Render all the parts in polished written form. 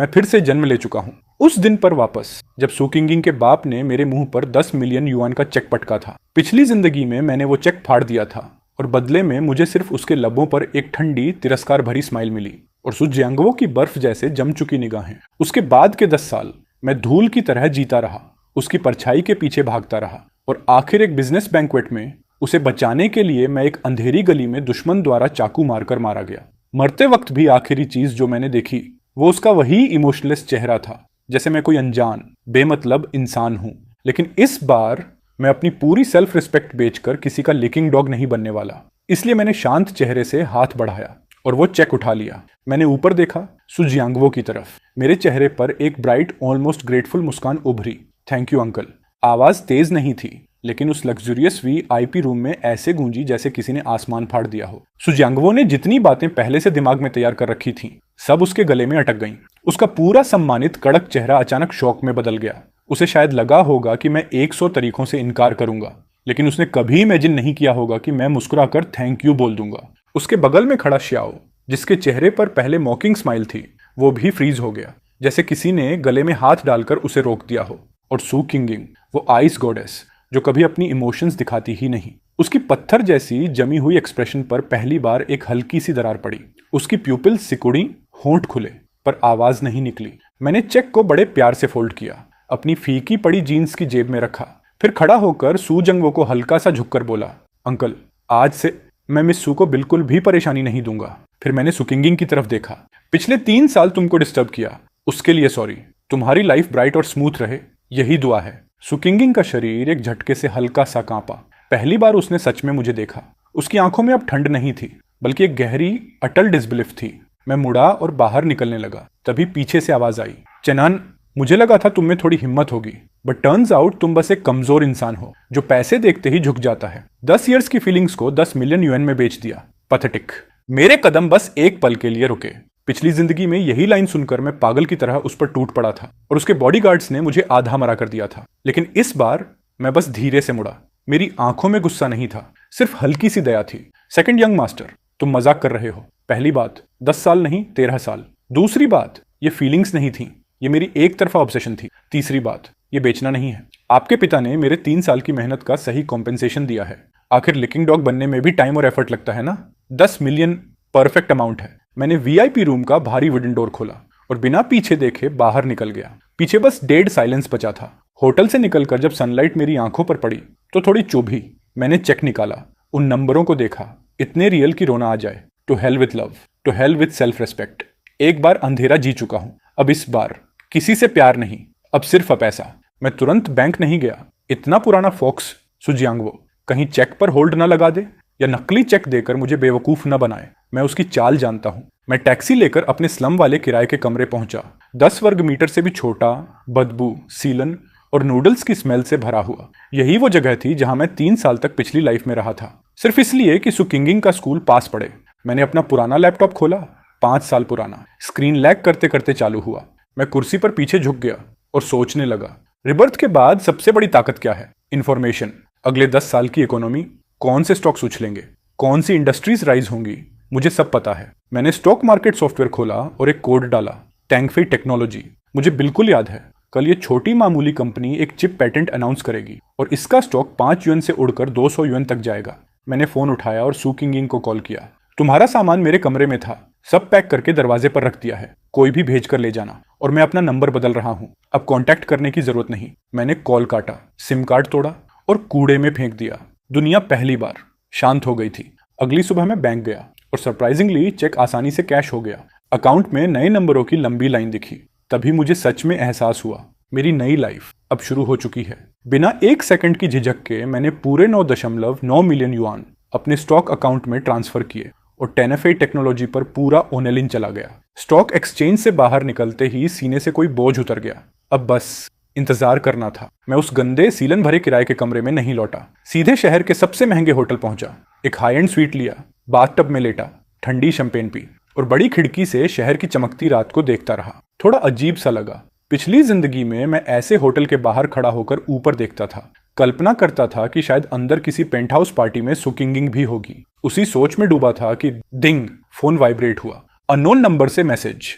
मैं फिर से जन्म ले चुका हूँ। उस दिन पर वापस जब सू किंगिंग के बाप ने मेरे मुंह पर 10 मिलियन युआन का चेक पटका था। पिछली जिंदगी में मैंने वो चेक फाड़ दिया था और बदले में मुझे सिर्फ उसके लबों पर एक ठंडी तिरस्कार भरी स्माइल मिली और सुजियांगवो की बर्फ जैसे जम चुकी निगाहें। उसके बाद के 10 साल मैं धूल की तरह जीता रहा, उसकी परछाई के पीछे भागता रहा और आखिर एक बिजनेस बैंक्वेट में उसे बचाने के लिए मैं एक अंधेरी गली में दुश्मन द्वारा चाकू मारकर मारा गया। मरते वक्त भी आखिरी चीज जो मैंने देखी वो उसका वही इमोशनलेस चेहरा था, जैसे मैं कोई अनजान बेमतलब इंसान हूं। लेकिन इस बार मैं अपनी पूरी सेल्फ रिस्पेक्ट बेचकर किसी का लिकिंग डॉग नहीं बनने वाला। इसलिए मैंने शांत चेहरे से हाथ बढ़ाया और वो चेक उठा लिया। मैंने ऊपर देखा, सुजियांगवो की तरफ। मेरे चेहरे पर एक ब्राइट ऑलमोस्ट ग्रेटफुल मुस्कान उभरी। Thank you uncle. आवाज तेज नहीं थी, लेकिन उस लग्जरियस वीआईपी रूम में ऐसे गूंजी जैसे किसी ने आसमान फाड़ दिया हो। सुजियांगवो ने जितनी बातें पहले से दिमाग में तैयार कर रखी थीं, सब उसके गले में अटक गईं। उसका पूरा सम्मानित कड़क चेहरा अचानक शौक में बदल गया। उसे शायद लगा होगा कि मैं 100 तरीकों से इनकार करूंगा, लेकिन उसने कभी इमेजिन नहीं किया होगा कि मैं मुस्कुराकर थैंक यू बोल दूंगा। उसके बगल में खड़ा श्याओ, जिसके चेहरे पर पहले मॉकिंग स्माइल थी, वो भी फ्रीज हो गया, जैसे किसी ने गले में हाथ डालकर उसे रोक दिया हो। और सू किंगिंग, वो आइस गॉडेस जो कभी अपनी इमोशंस दिखाती ही नहीं, उसकी पत्थर जैसी जमी हुई एक्सप्रेशन पर पहली बार एक हल्की सी दरार पड़ी। उसकी प्यूपिल सिकुड़ी, होंठ खुले, पर आवाज नहीं निकली। मैंने चेक को बड़े प्यार से फोल्ड किया, अपनी फीकी पड़ी जीन्स की जेब में रखा, फिर खड़ा होकर सू जंगवो को हल्का सा झुककर बोला, अंकल आज से मैं मिस सू को बिल्कुल भी परेशानी नहीं दूंगा। फिर मैंने सू किंगिंग की तरफ देखा। पिछले 3 साल तुमको डिस्टर्ब किया, उसके लिए सॉरी। तुम्हारी लाइफ ब्राइट और स्मूथ रहे, यही दुआ है। सू किंगिंग का शरीर एक झटके से हल्का सा कांपा। पहली बार उसने सच में मुझे देखा। उसकी आंखों में अब ठंड नहीं थी, बल्कि एक गहरी अटल डिसबिलीफ थी। मैं मुड़ा और बाहर निकलने लगा, तभी पीछे से आवाज आई, चेनान, मुझे लगा था तुम में थोड़ी हिम्मत होगी, बट टर्न्स आउट तुम बस एक कमजोर इंसान हो जो पैसे देखते ही झुक जाता है। 10 इयर्स की फीलिंग्स को 10 मिलियन युएन में बेच दिया। पैथेटिक। मेरे कदम बस एक पल के लिए रुके। पिछली जिंदगी में यही लाइन सुनकर मैं पागल की तरह उस पर टूट पड़ा था और उसके बॉडीगार्ड्स ने मुझे आधा मरा कर दिया था। लेकिन इस बार मैं बस धीरे से मुड़ा। मेरी आंखों में गुस्सा नहीं था, सिर्फ हल्की सी दया थी। सेकंड यंग मास्टर, तुम मजाक कर रहे हो। पहली बात, 10 साल नहीं 13 साल। दूसरी बात, ये फीलिंग्स नहीं थी, ये मेरी एक तरफा ऑब्सेशन थी। तीसरी बात, ये बेचना नहीं है। आपके पिता ने मेरे 3 साल की मेहनत का सही कॉम्पेंसेशन दिया है। आखिर लिकिंग डॉग बनने में भी टाइम और एफर्ट लगता है ना। 10 मिलियन परफेक्ट अमाउंट है। मैंने वीआईपी रूम का भारी वुडन डोर खोला और बिना पीछे देखे बाहर निकल गया। पीछे बस डेड साइलेंस बचा था। होटल से निकलकर जब सनलाइट मेरी आंखों पर पड़ी तो थोड़ी चुभी। मैंने चेक निकाला, उन नंबरों को देखा, इतने रियल की रोना आ जाए। To hell with love, to hell with self respect. एक बार अंधेरा जी चुका हूं, अब इस बार किसी से प्यार नहीं, अब सिर्फ पैसा। मैं तुरंत बैंक नहीं गया। इतना पुराना फॉक्स सुजियांगवो कहीं चेक पर होल्ड न लगा दे या नकली चेक देकर मुझे बेवकूफ न बनाए। मैं उसकी चाल जानता हूं। मैं टैक्सी लेकर अपने स्लम वाले किराए के कमरे पहुंचा। 10 वर्ग मीटर से भी छोटा, बदबू, सीलन और नूडल्स की स्मेल से भरा हुआ। यही वो जगह थी जहां मैं 3 साल तक पिछली लाइफ में रहा था, सिर्फ इसलिए कि सू किंगिंग का स्कूल पास पड़े। मैंने अपना पुराना लैपटॉप खोला, 5 साल पुराना। स्क्रीन लैग करते करते चालू हुआ। मैं कुर्सी पर पीछे झुक गया और सोचने लगा, रिबर्थ के बाद सबसे बड़ी ताकत क्या है? इंफॉर्मेशन। अगले 10 साल की इकोनॉमी, कौन से स्टॉक्स उछलेंगे, कौन सी इंडस्ट्रीज राइज होंगी, मुझे सब पता है। मैंने स्टॉक मार्केट सॉफ्टवेयर खोला और एक कोड डाला, टैंगफेई टेक्नोलॉजी। मुझे बिल्कुल याद है, कल ये छोटी मामूली कंपनी एक चिप पेटेंट अनाउंस करेगी और इसका स्टॉक 5 युएन से उड़कर 200 युएन तक जाएगा। मैंने फोन उठाया और सू किंगिंग को कॉल किया। तुम्हारा सामान मेरे कमरे में था, सब पैक करके दरवाजे पर रख दिया है, कोई भी भेज कर ले जाना। और मैं अपना नंबर बदल रहा हूँ, अब कांटेक्ट करने की जरूरत नहीं। मैंने कॉल काटा, सिम कार्ड तोड़ा और कूड़े में फेंक दिया। दुनिया पहली बार शांत हो गई थी। अगली सुबह मैं बैंक गया और सरप्राइजिंगली चेक आसानी से कैश हो गया। अकाउंट में नए नंबरों की लंबी लाइन दिखी। तभी मुझे सच में एहसास हुआ, मेरी नई लाइफ अब शुरू हो चुकी है। बिना 1 सेकंड की झिझक के मैंने पूरे 9.9 मिलियन युआन अपने स्टॉक अकाउंट में ट्रांसफर किए और टैंगफेई टेक्नोलॉजी पर पूरा ओनेलिन चला गया। स्टॉक एक्सचेंज से बाहर निकलते ही सीने से कोई बोझ उतर गया। अब बस इंतजार करना था। मैं उस गंदे सीलन भरे किराए के कमरे में नहीं लौटा, सीधे शहर के सबसे महंगे होटल पहुंचा। एक हाई एंड स्वीट लिया, बाथटब में लेटा, ठंडी शैंपेन पी और बड़ी खिड़की से शहर की चमकती रात को देखता रहा। थोड़ा अजीब सा लगा। पिछली जिंदगी में मैं ऐसे होटल के बाहर खड़ा होकर ऊपर देखता था, कल्पना करता था कि शायद अंदर किसी पेंट हाउस पार्टी में सू किंगिंग भी होगी। उसी सोच में डूबा था कि डिंग, फोन वाइब्रेट हुआ। अननोन नंबर से मैसेज।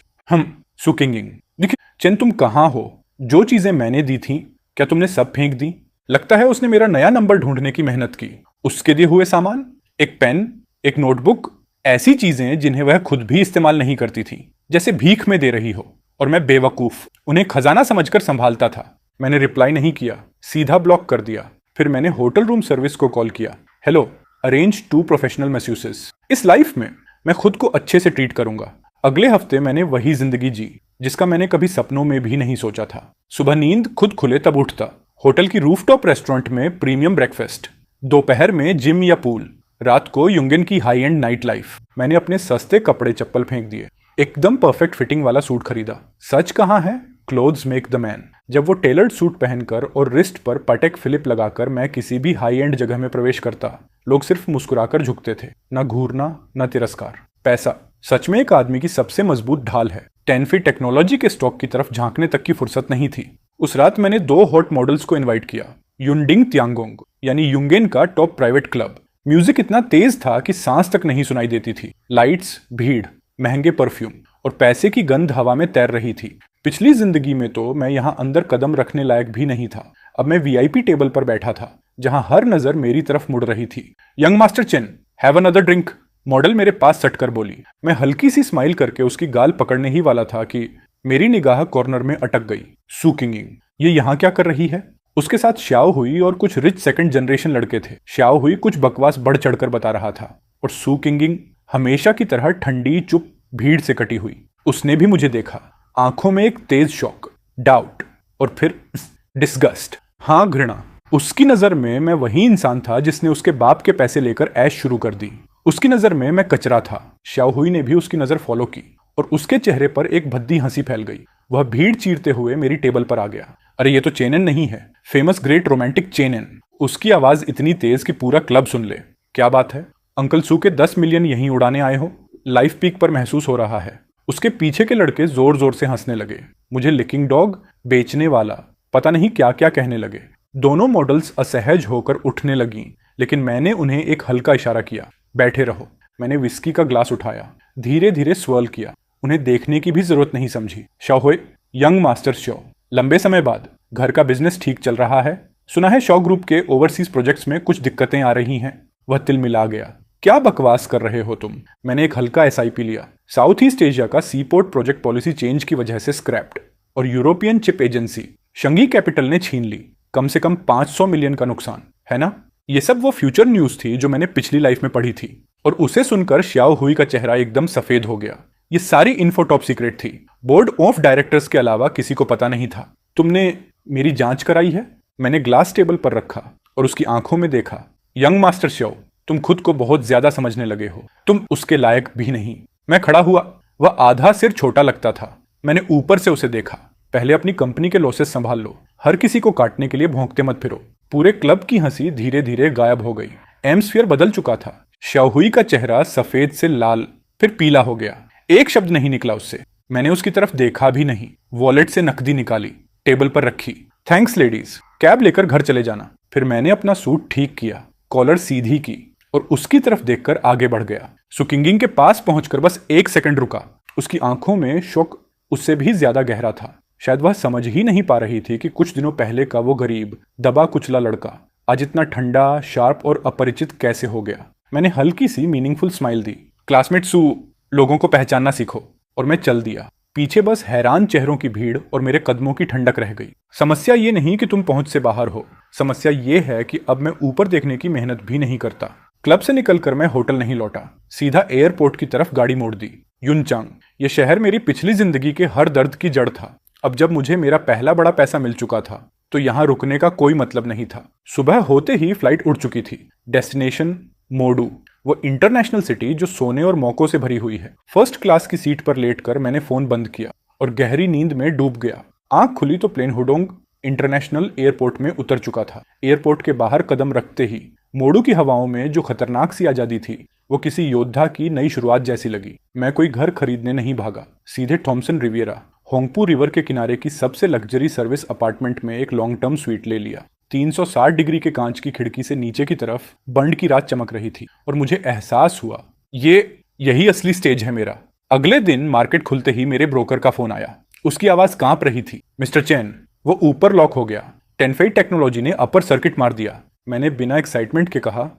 सू किंगिंग, देखिए चेन, तुम कहाँ हो? जो चीजें मैंने दी थी क्या तुमने सब फेंक दी? लगता है उसने मेरा नया नंबर ढूंढने की मेहनत की। उसके दिए हुए सामान, एक पेन, एक नोटबुक, ऐसी चीजें जिन्हें वह खुद भी इस्तेमाल नहीं करती थी, जैसे भीख में दे रही हो। और मैं बेवकूफ उन्हें खजाना समझकर संभालता था। मैंने रिप्लाई नहीं किया, सीधा ब्लॉक कर दिया। फिर मैंने होटल रूम सर्विस को कॉल किया। Hello, arrange 2 professional masseuses. इस लाइफ में मैं खुद को अच्छे से ट्रीट करूंगा। अगले हफ्ते मैंने वही जिंदगी जी जिसका मैंने कभी सपनों में भी नहीं सोचा था। सुबह नींद खुद खुले तब उठता, होटल की रूफटॉप रेस्टोरेंट में प्रीमियम ब्रेकफास्ट, दोपहर में जिम या पूल, रात को युंगन की हाई एंड नाइट लाइफ। मैंने अपने सस्ते कपड़े चप्पल फेंक दिए, एकदम परफेक्ट फिटिंग वाला सूट खरीदा। सच कहाँ है, क्लोथ्स मेक द मैन। जब वो टेलर्ड सूट पहनकर और रिस्ट पर पटेक फिलिप लगाकर मैं किसी भी हाई एंड जगह में प्रवेश करता, लोग सिर्फ मुस्कुराकर झुकते थे, न घूरना न तिरस्कार। पैसा सच में एक आदमी की सबसे मजबूत ढाल है। 10 फीट टेक्नोलॉजी के स्टॉक की तरफ झांकने तक की फुर्सत नहीं थी। उस रात मैंने 2 हॉट मॉडल्स को इनवाइट किया। युनडिंग त्यांगोंग यानी युंगेन का टॉप प्राइवेट क्लब। म्यूजिक इतना तेज था कि सांस तक नहीं सुनाई देती थी। लाइट्स, भीड़, महंगे परफ्यूम और पैसे की गंध हवा में तैर रही थी। पिछली जिंदगी में तो मैं यहाँ अंदर कदम रखने लायक भी नहीं था। अब मैं वीआईपी टेबल पर बैठा था, जहां हर नजर मेरी तरफ मुड़ रही थी। Young master chain, have another drink. Model मेरे पास सटकर बोली। मैं हल्की सी स्माइल करके उसकी गाल पकड़ने ही वाला था कि मेरी निगाह कॉर्नर में अटक गई। सू किंगिंग, ये यहाँ क्या कर रही है? उसके साथ श्याओ हुई और कुछ रिच सेकंड जनरेशन लड़के थे। श्याओ हुई कुछ बकवास बढ़ चढ़कर बता रहा था और सू किंगिंग हमेशा की तरह ठंडी चुप भीड़ से कटी हुई। उसने भी मुझे देखा, आंखों में एक तेज शौक, डाउट और फिर डिस्गस्ट। हाँ, घृणा। उसकी नजर में मैं वही इंसान था जिसने उसके बाप के पैसे लेकर ऐश शुरू कर दी। उसकी नजर में मैं कचरा था। श्याओ हुई ने भी उसकी नजर फॉलो की और उसके चेहरे पर एक भद्दी हंसी फैल गई। वह भीड़ चीरते हुए मेरी टेबल पर आ गया। अरे ये तो चेनन नहीं है, फेमस ग्रेट रोमांटिक चेनन। उसकी आवाज इतनी तेज कि पूरा क्लब सुन ले। क्या बात है, अंकल सू के 10 मिलियन यहीं उड़ाने आए हो? लाइफ पीक पर महसूस हो रहा है। उसके पीछे के लड़के जोर जोर से हंसने लगे। मुझे लिकिंग डॉग, बेचने वाला, पता नहीं क्या क्या कहने लगे। दोनों मॉडल्स असहज होकर उठने लगीं, लेकिन मैंने उन्हें एक हल्का इशारा किया, बैठे रहो। मैंने विस्की का ग्लास उठाया, धीरे धीरे स्वर्ल किया। उन्हें देखने की भी जरूरत नहीं समझी। शॉ हुए, यंग मास्टर शॉ। लंबे समय बाद घर का बिजनेस ठीक चल रहा है। सुना है शॉ ग्रुप के ओवरसीज प्रोजेक्ट्स में कुछ दिक्कतें आ रही हैं। वह तिल मिला गया। क्या बकवास कर रहे हो तुम? मैंने एक हल्का एसआईपी लिया। साउथ ईस्ट एशिया का सीपोर्ट प्रोजेक्ट पॉलिसी चेंज की वजह से स्क्रैप्ड और यूरोपियन चिप एजेंसी शंघी कैपिटल ने छीन ली। कम से कम 500 मिलियन का नुकसान है ना? ये सब वो फ्यूचर न्यूज थी जो मैंने पिछली लाइफ में पढ़ी थी और उसे सुनकर श्याओ हुई का चेहरा एकदम सफेद हो गया। ये सारी इन्फो टॉप सीक्रेट थी। बोर्ड ऑफ डायरेक्टर्स के अलावा किसी को पता नहीं था। तुमने मेरी जांच कराई है? मैंने ग्लास टेबल पर रखा और उसकी आंखों में देखा। यंग मास्टर श्याओ, तुम खुद को बहुत ज्यादा समझने लगे हो। तुम उसके लायक भी नहीं। मैं खड़ा हुआ। वह आधा सिर छोटा लगता था। मैंने ऊपर से उसे देखा। पहले अपनी कंपनी के लॉसेस संभाल लो। हर किसी को काटने के लिए भौंकते मत फिरो। पूरे क्लब की हंसी धीरे धीरे गायब हो गई। एम्स्फीयर बदल चुका था। शाओहुई का चेहरा सफेद से लाल, फिर पीला हो गया। एक शब्द नहीं निकला उससे। मैंने उसकी तरफ देखा भी नहीं। वॉलेट से नकदी निकाली, टेबल पर रखी। थैंक्स लेडीज, कैब लेकर घर चले जाना। फिर मैंने अपना सूट ठीक किया, कॉलर सीधी की और उसकी तरफ देखकर आगे बढ़ गया। सुकिंगिंग के पास पहुंचकर बस 1 सेकंड रुका। उसकी आंखों में शौक उससे भी ज्यादा गहरा था। शायद वह समझ ही नहीं पा रही थी कि कुछ दिनों पहले का वो गरीब, दबा कुचला लड़का आज इतना ठंडा, शार्प और अपरिचित कैसे हो गया। मैंने हल्की सी मीनिंगफुल स्माइल दी। क्लासमेट सू, लोगों को पहचानना सीखो। और मैं चल दिया। पीछे बस हैरान चेहरों की भीड़ और मेरे कदमों की ठंडक रह गई। समस्या ये नहीं कि तुम पहुंच से बाहर हो, समस्या ये है कि अब मैं ऊपर देखने की मेहनत भी नहीं करता। क्लब से निकलकर मैं होटल नहीं लौटा, सीधा एयरपोर्ट की तरफ गाड़ी मोड़ दी। युनचांग, ये शहर मेरी पिछली जिंदगी के हर दर्द की जड़ था। अब जब मुझे मेरा पहला बड़ा पैसा मिल चुका था तो यहाँ रुकने का कोई मतलब नहीं था। सुबह होते ही फ्लाइट उड़ चुकी थी। डेस्टिनेशन मोडू, वो इंटरनेशनल सिटी जो सोने और मौकों से भरी हुई है। फर्स्ट क्लास की सीट पर लेटकर मैंने फोन बंद किया और गहरी नींद में डूब गया। आंख खुली तो प्लेन हुडोंग इंटरनेशनल एयरपोर्ट में उतर चुका था। एयरपोर्ट के बाहर कदम रखते ही मोडू की हवाओं में जो खतरनाक सी आजादी थी वो किसी योद्धा की नई शुरुआत जैसी लगी। मैं कोई घर खरीदने नहीं भागा, सीधे थॉमसन रिवियरा, होंगपू रिवर के किनारे की सबसे लग्जरी सर्विस अपार्टमेंट में एक लॉन्ग टर्म स्वीट ले लिया। 360 डिग्री के कांच की खिड़की से नीचे की तरफ बंड की रात चमक रही थी और मुझे एहसास हुआ यही असली स्टेज है मेरा। अगले दिन मार्केट खुलते ही मेरे ब्रोकर का फोन आया। उसकी आवाज कांप रही थी। मिस्टर चेन, वो ऊपर लॉक हो गया। टेनफेई टेक्नोलॉजी ने अपर सर्किट मार दिया। मैंने बिना एक्साइटमेंट के कहा,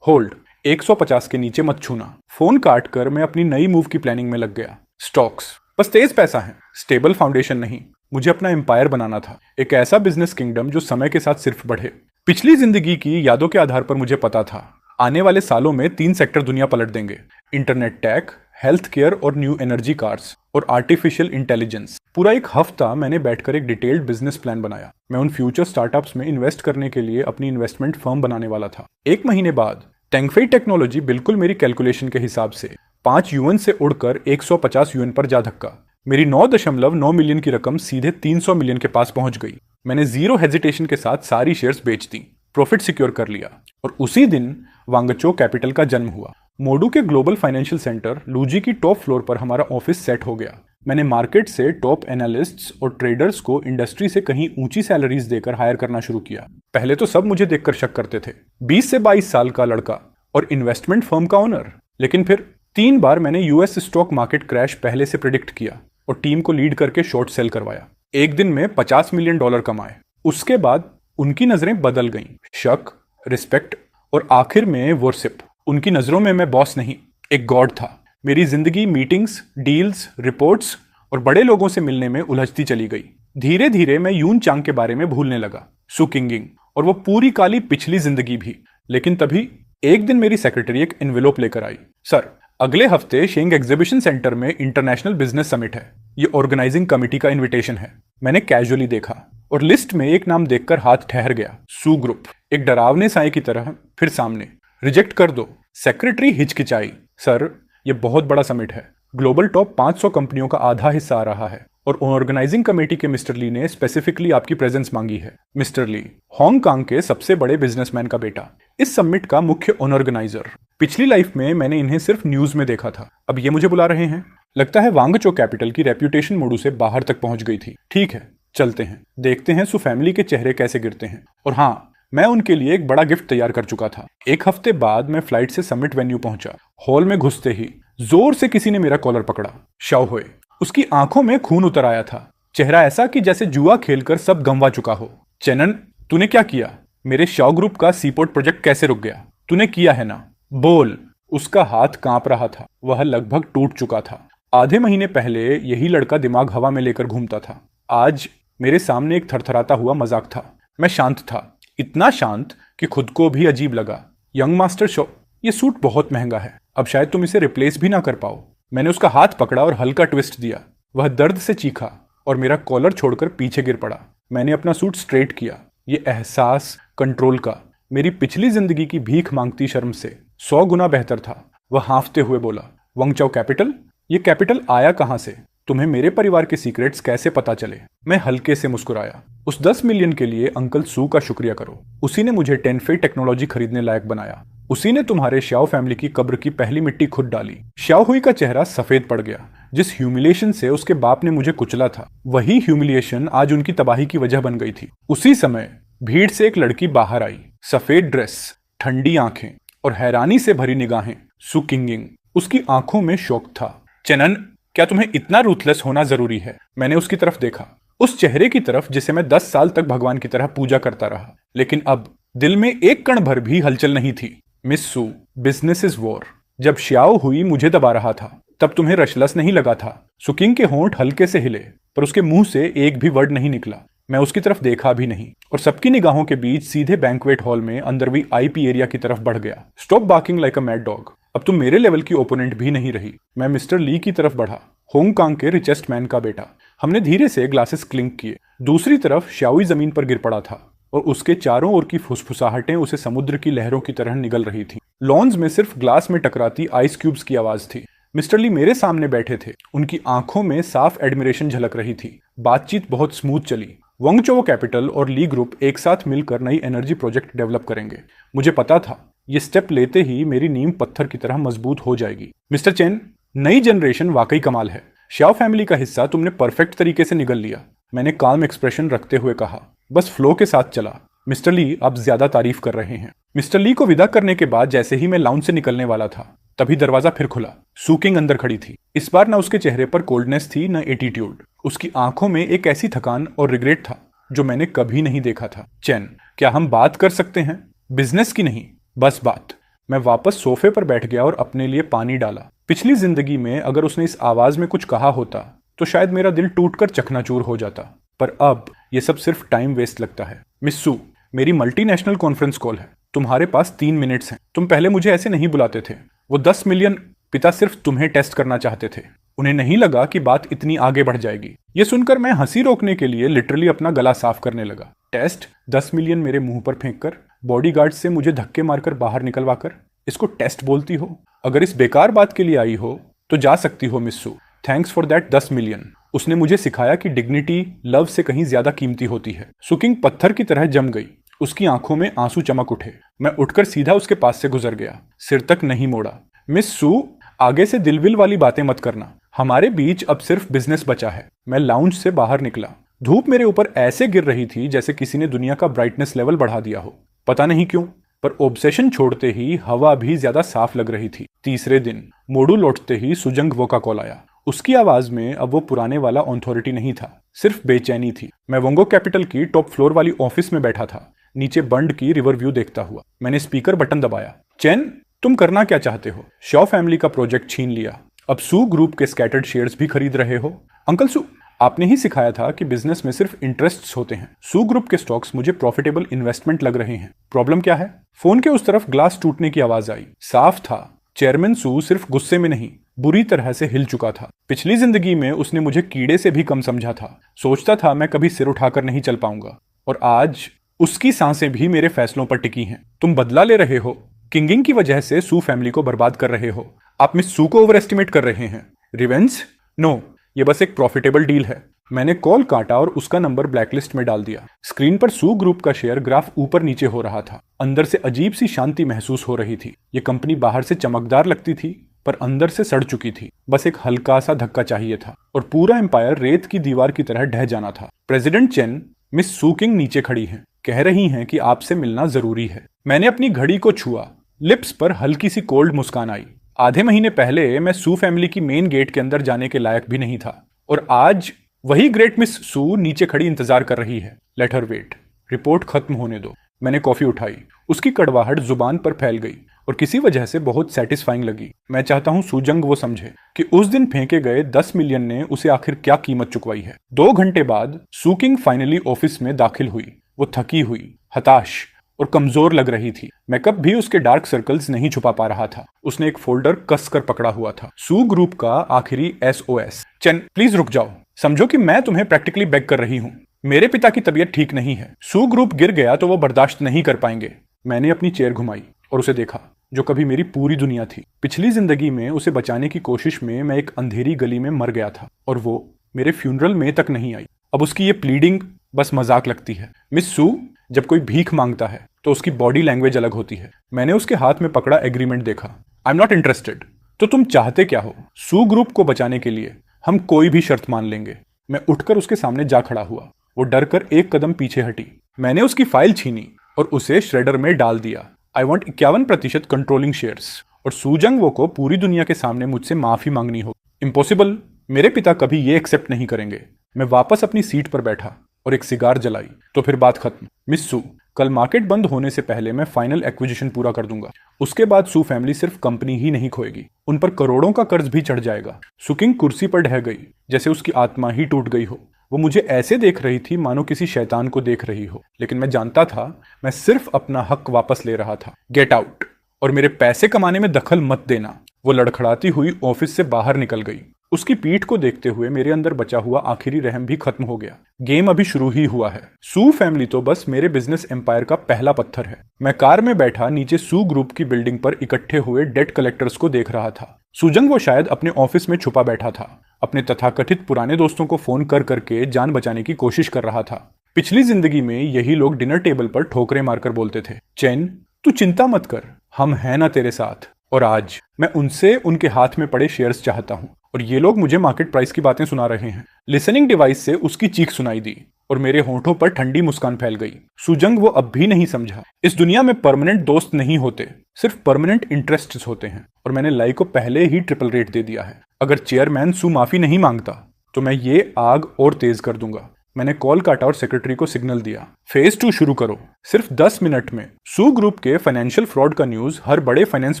होल्ड, 150 के नीचे मत छूना। फोन काट कर मैं अपनी नई मूव की प्लानिंग में लग गया। स्टॉक्स, बस तेज पैसा है, स्टेबल फाउंडेशन नहीं। मुझे अपना एम्पायर बनाना था, एक ऐसा बिजनेस किंगडम जो समय के साथ सिर्फ बढ़े। पिछली जिंदगी की यादों के आधार पर मुझे पता था, आने वाले सालों में 3 सेक्टर दुनिया पलट देंगे। इंटरनेट टेक, हेल्थ केयर और न्यू एनर्जी कार्स और आर्टिफिशियल इंटेलिजेंस। पूरा एक हफ्ता मैंने बैठकर एक डिटेल्ड बिजनेस प्लान बनाया। मैं उन फ्यूचर स्टार्टअप्स में इन्वेस्ट करने के लिए अपनी इन्वेस्टमेंट फर्म बनाने वाला था। 1 महीने बाद टेंगफेई टेक्नोलॉजी बिल्कुल मेरी कैलकुलेशन के हिसाब से 5 युएन से उड़कर 150 युएन पर जा धक्का। मेरी 9.9 मिलियन की रकम सीधे 300 मिलियन के पास पहुंच गई। मैंने जीरो हेजिटेशन के साथ सारी शेयर्स बेच दी, प्रॉफिट सिक्योर कर लिया और उसी दिन वांगचो कैपिटल का जन्म हुआ। मोडू के ग्लोबल फाइनेंशियल सेंटर लूजी की टॉप फ्लोर पर हमारा ऑफिस सेट हो गया। मैंने मार्केट से टॉप एनालिस्ट्स और ट्रेडर्स को इंडस्ट्री से कहीं ऊंची सैलरीज देकर हायर करना शुरू किया। पहले तो सब मुझे देखकर शक करते थे, 20 से 22 साल का लड़का और इन्वेस्टमेंट फर्म का ओनर। लेकिन फिर 3 बार मैंने यूएस स्टॉक मार्केट क्रैश पहले से प्रिडिक्ट किया और टीम को लीड करके शॉर्ट सेल करवाया। एक दिन में $50 मिलियन कमाए। उसके बाद उनकी नजरें बदल गईं, शक, रिस्पेक्ट और आखिर में वर्शिप। उनकी नजरों में मैं बॉस नहीं, एक गॉड था। मेरी जिंदगी मीटिंग्स, डील्स, रिपोर्ट्स और बड़े लोगों से मिलने में उलझती चली गई। धीरे धीरे मैं यून चांग के बारे में भूलने लगा, सु किंगिंग और वो पूरी काली पिछली जिंदगी भी। लेकिन तभी एक दिन मेरी सेक्रेटरी एक एनवेलोप लेकर आई। सर, अगले हफ्ते शेंग एग्जीबिशन सेंटर में इंटरनेशनल बिजनेस समिट है, ये ऑर्गेनाइजिंग कमेटी का इनविटेशन है। मैंने कैजुअली देखा और लिस्ट में एक नाम देखकर हाथ ठहर गया, सू ग्रुप। एक डरावने साए की तरह फिर सामने, रिजेक्ट कर दो। सेक्रेटरी हिचकिचाई, सर ये बहुत बड़ा समिट है, ग्लोबल टॉप 500 कंपनियों का आधा हिस्सा आ रहा है और ऑर्गेनाइजिंग कमेटी के मिस्टर ली ने स्पेसिफिकली आपकी प्रेजेंस मांगी है। मिस्टर ली, हांगकांग के सबसे बड़े बिजनेसमैन का बेटा, इस समिट का मुख्य ऑर्गेनाइजर। पिछली लाइफ में मैंने इन्हें सिर्फ न्यूज में देखा था, अब ये मुझे बुला रहे हैं। लगता है वांगचो कैपिटल की रेप्यूटेशन मोडू से बाहर तक पहुंच गई थी। ठीक है, चलते हैं, देखते हैं सु फैमिली के चेहरे कैसे गिरते हैं। और हाँ, मैं उनके लिए एक बड़ा गिफ्ट तैयार कर चुका था। 1 हफ्ते बाद मैं फ्लाइट से समिट वेन्यू पहुंचा। हॉल में घुसते ही जोर से किसी ने मेरा कॉलर पकड़ा। शाओ हुए, उसकी आंखों में खून उतर आया था, चेहरा ऐसा कि जैसे जुआ खेलकर सब गंवा चुका हो। चेनन, तूने क्या किया? मेरे शाओ ग्रुप का सीपोर्ट प्रोजेक्ट कैसे रुक गया? तूने किया है ना, बोल। उसका हाथ कांप रहा था, वह लगभग टूट चुका था। आधे महीने पहले यही लड़का दिमाग हवा में लेकर घूमता था। आज मेरे सामने एक थरथराता हुआ मजाक था। मैं शांत था, इतना शांत कि खुद को भी अजीब लगा। यंग मास्टर शो, ये सूट बहुत महंगा है, अब शायद तुम इसे रिप्लेस भी ना कर पाओ। मैंने उसका हाथ पकड़ा और हल्का ट्विस्ट दिया। वह दर्द से चीखा और मेरा कॉलर छोड़कर पीछे गिर पड़ा। मैंने अपना सूट स्ट्रेट किया। ये एहसास कंट्रोल का मेरी पिछली जिंदगी की भीख मांगती शर्म से 100 गुना बेहतर था। वह हांफते हुए बोला, वांगचो कैपिटल? ये कैपिटल आया कहां से? तुम्हें मेरे परिवार के सीक्रेट्स कैसे पता चले? मैं हल्के से मुस्कुराया। उस 10 मिलियन के लिए अंकल सू का शुक्रिया करो। उसी ने मुझे टेनफेई टेक्नोलॉजी खरीदने लायक बनाया। उसी ने तुम्हारे श्याओ फैमिली की कब्र की पहली मिट्टी खुद डाली। श्याओ हुई का चेहरा सफेद पड़ गया। जिस ह्यूमिलिएशन से उसके बाप ने मुझे कुचला था, वही ह्यूमिलिएशन आज उनकी तबाही की वजह बन गई थी। उसी समय भीड़ से एक लड़की बाहर आई, सफेद ड्रेस, ठंडी आंखें और हैरानी से भरी निगाहें। सु किंगिंग। उसकी आंखों में शौक था। चेनन, क्या तुम्हें इतना रूथलेस होना जरूरी है? मैंने उसकी तरफ देखा, उस चेहरे की तरफ जिसे मैं 10 साल तक भगवान की तरह पूजा करता रहा। लेकिन अब दिल में एक कण भर भी हलचल नहीं थी। Miss Su, business is war. जब श्याओ हुई मुझे दबा रहा था, तब तुम्हें रशलस नहीं लगा था? सुकिंग के होंठ हल्के से हिले, पर उसके मुंह से एक भी वर्ड नहीं निकला। मैं उसकी तरफ देखा भी नहीं और सबकी निगाहों के बीच सीधे बैंक्वेट हॉल में अंदर वीआईपी एरिया की तरफ बढ़ गया। Stop barking like a mad dog. अब तुम मेरे लेवल की ओपोनेंट भी नहीं रही। मैं मिस्टर ली की तरफ बढ़ा, हांगकांग के रिचेस्ट मैन का बेटा। हमने धीरे से ग्लासेस क्लिंक किए। दूसरी तरफ श्याओई जमीन पर गिर पड़ा था और उसके चारों ओर की फुसफुसाहटें उसे समुद्र की लहरों की तरह निगल रही थी। लॉन्स में सिर्फ ग्लास में टकराती आइस क्यूब्स की आवाज थी। मिस्टर ली मेरे सामने बैठे थे। उनकी आंखों में साफ एडमिरेशन झलक रही थी। बातचीत बहुत स्मूथ चली। वांगचो कैपिटल और ली ग्रुप एक साथ मिलकर नई एनर्जी प्रोजेक्ट डेवलप करेंगे। मुझे पता था ये स्टेप लेते ही मेरी नींव पत्थर की तरह मजबूत हो जाएगी। मिस्टर चेन, नई जनरेशन वाकई कमाल है। श्याओ फैमिली का हिस्सा तुमने परफेक्ट तरीके से निगल लिया। मैंने काम एक्सप्रेशन रखते हुए कहा, बस फ्लो के साथ चला। मिस्टर ली, आप ज्यादा तारीफ कर रहे हैं। मिस्टर ली को विदा करने के बाद जैसे ही मैं लाउंज से निकलने वाला था, तभी दरवाजा फिर खुला। सूकिंग अंदर खड़ी थी। इस बार ना उसके चेहरे पर कोल्डनेस थी न एटीट्यूड। उसकी आंखों में एक ऐसी थकान और रिग्रेट था जो मैंने कभी नहीं देखा था। चैन, क्या हम बात कर सकते हैं? बिजनेस की नहीं, बस बात। मैं वापस सोफे पर बैठ गया और अपने लिए पानी डाला। पिछली जिंदगी में अगर उसने इस आवाज में कुछ कहा होता तो शायद मेरा दिल टूटकर चकनाचूर हो जाता, पर अब ये सब सिर्फ टाइम वेस्ट लगता है। मिस सू, मेरी मल्टीनेशनल कॉन्फ्रेंस कॉल है। तुम्हारे पास 3 मिनट्स हैं। तुम पहले मुझे ऐसे नहीं बुलाते थे। वो 10 मिलियन पिता सिर्फ तुम्हें टेस्ट करना चाहते थे। उन्हें नहीं लगा कि बात इतनी आगे बढ़ जाएगी। ये सुनकर मैं हंसी रोकने के लिए लिटरली अपना गला साफ करने लगा। टेस्ट? 10 मिलियन मेरे मुंह पर फेंककर, बॉडीगार्ड से मुझे धक्के मारकर बाहर निकलवा कर इसको टेस्ट बोलती हो? अगर इस बेकार बात के लिए आई हो तो जा सकती हो Miss Su. Thanks for that 10 million. उसने मुझे सिखाया कि डिग्निटी लव से कहीं ज्यादा कीमती होती है। सुकिंग पत्थर की तरह जम गई। उसकी आंखों में आंसू चमक उठे। मैं उठकर सीधा उसके पास से गुजर गया, सिर तक नहीं मोड़ा। मिस सू, आगे से दिलविल वाली बातें मत करना। हमारे बीच अब सिर्फ बिजनेस बचा है। मैं लाउंज से बाहर निकला। धूप मेरे ऊपर ऐसे गिर रही थी जैसे किसी ने दुनिया का ब्राइटनेस लेवल बढ़ा दिया हो। पता नहीं क्यों, पर ऑब्सेशन छोड़ते ही हवा भी ज्यादा साफ लग रही थी। तीसरे दिन मोड़ू लौटते ही सुजंग वो का कॉल आया। उसकी आवाज में अब वो पुराने वाला ऑथोरिटी नहीं था, सिर्फ बेचैनी थी। मैं वोंगो कैपिटल की टॉप फ्लोर वाली ऑफिस में बैठा था, नीचे बंड की रिवर व्यू देखता हुआ। मैंने स्पीकर बटन दबाया। चैन, तुम करना क्या चाहते हो? शॉ फैमिली का प्रोजेक्ट छीन लिया, अब सू ग्रुप के स्कैटर्ड शेयर्स भी खरीद रहे हो। अंकल सू, आपने ही सिखाया था कि बिजनेस में सिर्फ इंटरेस्ट्स होते हैं। सू ग्रुप के स्टॉक्स मुझे प्रॉफिटेबल इन्वेस्टमेंट लग रहे हैं। प्रॉब्लम क्या है? फोन के उस तरफ ग्लास टूटने की आवाज आई। साफ था, चेयरमैन सू सिर्फ गुस्से में नहीं, बुरी तरह से हिल चुका था। पिछली जिंदगी में उसने मुझे कीड़े से भी कम समझा था। सोचता था मैं कभी सिर उठाकर नहीं चल पाऊंगा, और आज उसकी सांसें भी मेरे फैसलों पर टिकी हैं। तुम बदला ले रहे हो, किंगिंग की वजह से सू फैमिली को बर्बाद कर रहे हो। आप मिस सू को ओवर एस्टिमेट कर रहे हैं। रिवेंज? नो, ये बस एक प्रॉफिटेबल डील है। मैंने कॉल काटा और उसका नंबर ब्लैकलिस्ट में डाल दिया। स्क्रीन पर सू ग्रुप का शेयर ग्राफ ऊपर नीचे हो रहा था। अंदर से अजीब सी शांति महसूस हो रही थी। ये कंपनी बाहर से चमकदार लगती थी, पर अंदर से सड़ चुकी थी। बस एक हल्का सा धक्का चाहिए था और पूरा एम्पायर रेत की दीवार की तरह ढह जाना था। प्रेसिडेंट चेन, मिस सू किंग नीचे खड़ी हैं, कह रही हैं कि आपसे मिलना जरूरी है। मैंने अपनी घड़ी को छुआ। लिप्स पर हल्की सी कोल्ड मुस्कान आई। आधे महीने पहले मैं सू फैमिली की मेन गेट के अंदर जाने के लायक भी नहीं था, और आज वही ग्रेट मिस सू नीचे खड़ी इंतजार कर रही है। लेट हर वेट, रिपोर्ट खत्म होने दो। मैंने कॉफी उठाई। उसकी कड़वाहट जुबान पर फैल गई और किसी वजह से बहुत सेटिस्फाइंग लगी। मैं चाहता हूं सुजंग वो समझे कि उस दिन फेंके गए 10 मिलियन ने उसे आखिर क्या कीमत चुकवाई है। 2 घंटे बाद सुकिंग फाइनली ऑफिस में दाखिल हुई। वो थकी हुई, हताश और कमजोर लग रही थी। मेकअप भी उसके डार्क सर्कल्स नहीं छुपा पा रहा था। उसने एक फोल्डर कसकर पकड़ा हुआ था। सू ग्रुप का आखिरी SOS। चेन, प्लीज रुक जाओ। समझो कि मैं तुम्हें प्रैक्टिकली बेग कर रही हूँ। मेरे पिता की तबीयत ठीक नहीं है। सू ग्रुप गिर गया तो वो बर्दाश्त नहीं कर पाएंगे। मैंने अपनी चेयर घुमाई और उसे देखा, जो कभी मेरी पूरी दुनिया थी। पिछली जिंदगी में उसे बचाने की कोशिश में मैं एक अंधेरी गली में मर गया था, और वो मेरे फ्यूनरल में तक नहीं आई। अब उसकी ये प्लीडिंग बस मजाक लगती है। मिस सू, जब कोई भीख मांगता है तो उसकी बॉडी लैंग्वेज अलग होती है। मैंने उसके हाथ में पकड़ा एग्रीमेंट देखा। I am not interested. तो तुम चाहते क्या हो? सू ग्रुप को बचाने के लिए हम कोई भी शर्त मान लेंगे। मैं उठकर उसके सामने जा खड़ा हुआ। वो डर कर एक कदम पीछे हटी। मैंने उसकी फाइल छीनी और उसे श्रेडर में डाल दिया। आई वॉन्ट 51% कंट्रोलिंग शेयर्स, और सूजंग वो को पूरी दुनिया के सामने मुझसे माफी मांगनी हो। इम्पॉसिबल। मेरे पिता कभी ये एक्सेप्ट नहीं करेंगे। मैं वापस अपनी सीट पर बैठा और एक सिगार जलाई। तो फिर बात खत्म। मिस सू, कल मार्केट बंद होने से पहले मैं फाइनल एक्विजिशन पूरा कर दूंगा। उसके बाद सू फैमिली सिर्फ कंपनी ही नहीं खोएगी, उन पर करोड़ों का कर्ज भी चढ़ जाएगा। सुकिंग कुर्सी पर ढह गई, जैसे उसकी आत्मा ही टूट गई हो। वो मुझे ऐसे देख रही थी मानो किसी शैतान को देख रही हो, लेकिन मैं जानता था मैं सिर्फ अपना हक वापस ले रहा था। गेट आउट, और मेरे पैसे कमाने में दखल मत देना। वो लड़खड़ाती हुई ऑफिस से बाहर निकल गई। उसकी पीठ को देखते हुए मेरे अंदर बचा हुआ आखिरी रहम भी खत्म हो गया। गेम अभी शुरू ही हुआ है। सू फैमिली तो बस मेरे बिजनेस एम्पायर का पहला पत्थर है। मैं कार में बैठा नीचे सू ग्रुप की बिल्डिंग पर इकट्ठे हुए डेट कलेक्टर्स को देख रहा था। सुजंग वो शायद अपने ऑफिस में छुपा बैठा था, अपने तथाकथित पुराने दोस्तों को फोन कर करके जान बचाने की कोशिश कर रहा था। पिछली जिंदगी में यही लोग डिनर टेबल पर ठोकरें मारकर बोलते थे, चैन तू चिंता मत कर, हम हैं ना तेरे साथ। और आज मैं उनसे उनके हाथ में पड़े शेयर्स चाहता हूं, और ये लोग मुझे मार्केट प्राइस की बातें सुना रहे हैं। लिसनिंग डिवाइस से उसकी चीख सुनाई दी। और मेरे होंठों पर ठंडी मुस्कान फैल गई। सुजंग वो अब भी नहीं समझा। इस दुनिया में परमानेंट दोस्त नहीं होते, सिर्फ परमानेंट इंटरेस्ट्स होते हैं। और मैंने लाई को पहले ही ट्रिपल रेट दे दिया है। अगर चेयरमैन सू माफी नहीं मांगता तो मैं ये आग और तेज कर दूंगा। मैंने कॉल काटा और सेक्रेटरी को सिग्नल दिया, फेज 2 शुरू करो। सिर्फ 10 मिनट में सू ग्रुप के फाइनेंशियल फ्रॉड का न्यूज हर बड़े फाइनेंस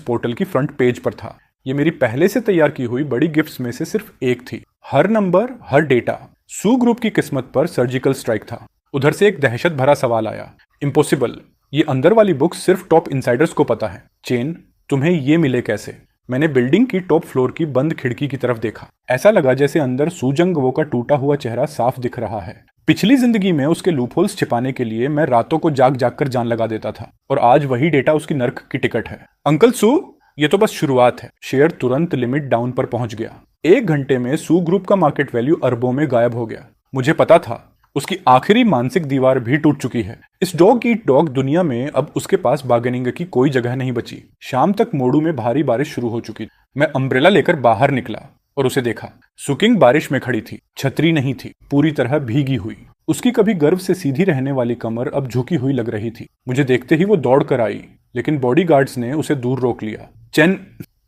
पोर्टल की फ्रंट पेज पर था। ये मेरी पहले से तैयार की हुई बड़ी गिफ्ट्स में से सिर्फ एक थी। हर नंबर, हर डेटा, सू ग्रुप की किस्मत पर सर्जिकल स्ट्राइक था। उधर से एक दहशत भरा सवाल आया, इम्पॉसिबल, ये अंदर वाली बुक्स सिर्फ टॉप इनसाइडर्स को पता है। चेन, तुम्हें ये मिले कैसे? मैंने बिल्डिंग की टॉप फ्लोर की बंद खिड़की की तरफ देखा। ऐसा लगा जैसे अंदर सूजंग वो का टूटा हुआ चेहरा साफ दिख रहा है। पिछली जिंदगी में उसके लूपहोल्स छिपाने के लिए मैं रातों को जाग जाग कर जान लगा देता था, और आज वही डेटा उसकी नर्क की टिकट है। अंकल सू, ये तो बस शुरुआत है। शेयर तुरंत लिमिट डाउन पर पहुंच गया। 1 घंटे में सू ग्रुप का मार्केट वैल्यू अरबों में गायब हो गया। मुझे पता था उसकी आखिरी मानसिक दीवार भी टूट चुकी है। इस डॉग ईट डॉग दुनिया में अब उसके पास बार्गेनिंग की कोई जगह नहीं बची। शाम तक मोडू में भारी बारिश शुरू हो चुकी। मैं अम्ब्रेला लेकर बाहर निकला और उसे देखा। सुकिंग बारिश में खड़ी थी, छतरी नहीं थी, पूरी तरह भीगी हुई। उसकी कभी गर्व से सीधी रहने वाली कमर अब झुकी हुई लग रही थी। मुझे देखते ही वो दौड़ कर आई, लेकिन बॉडीगार्ड्स ने उसे दूर रोक लिया। चेन,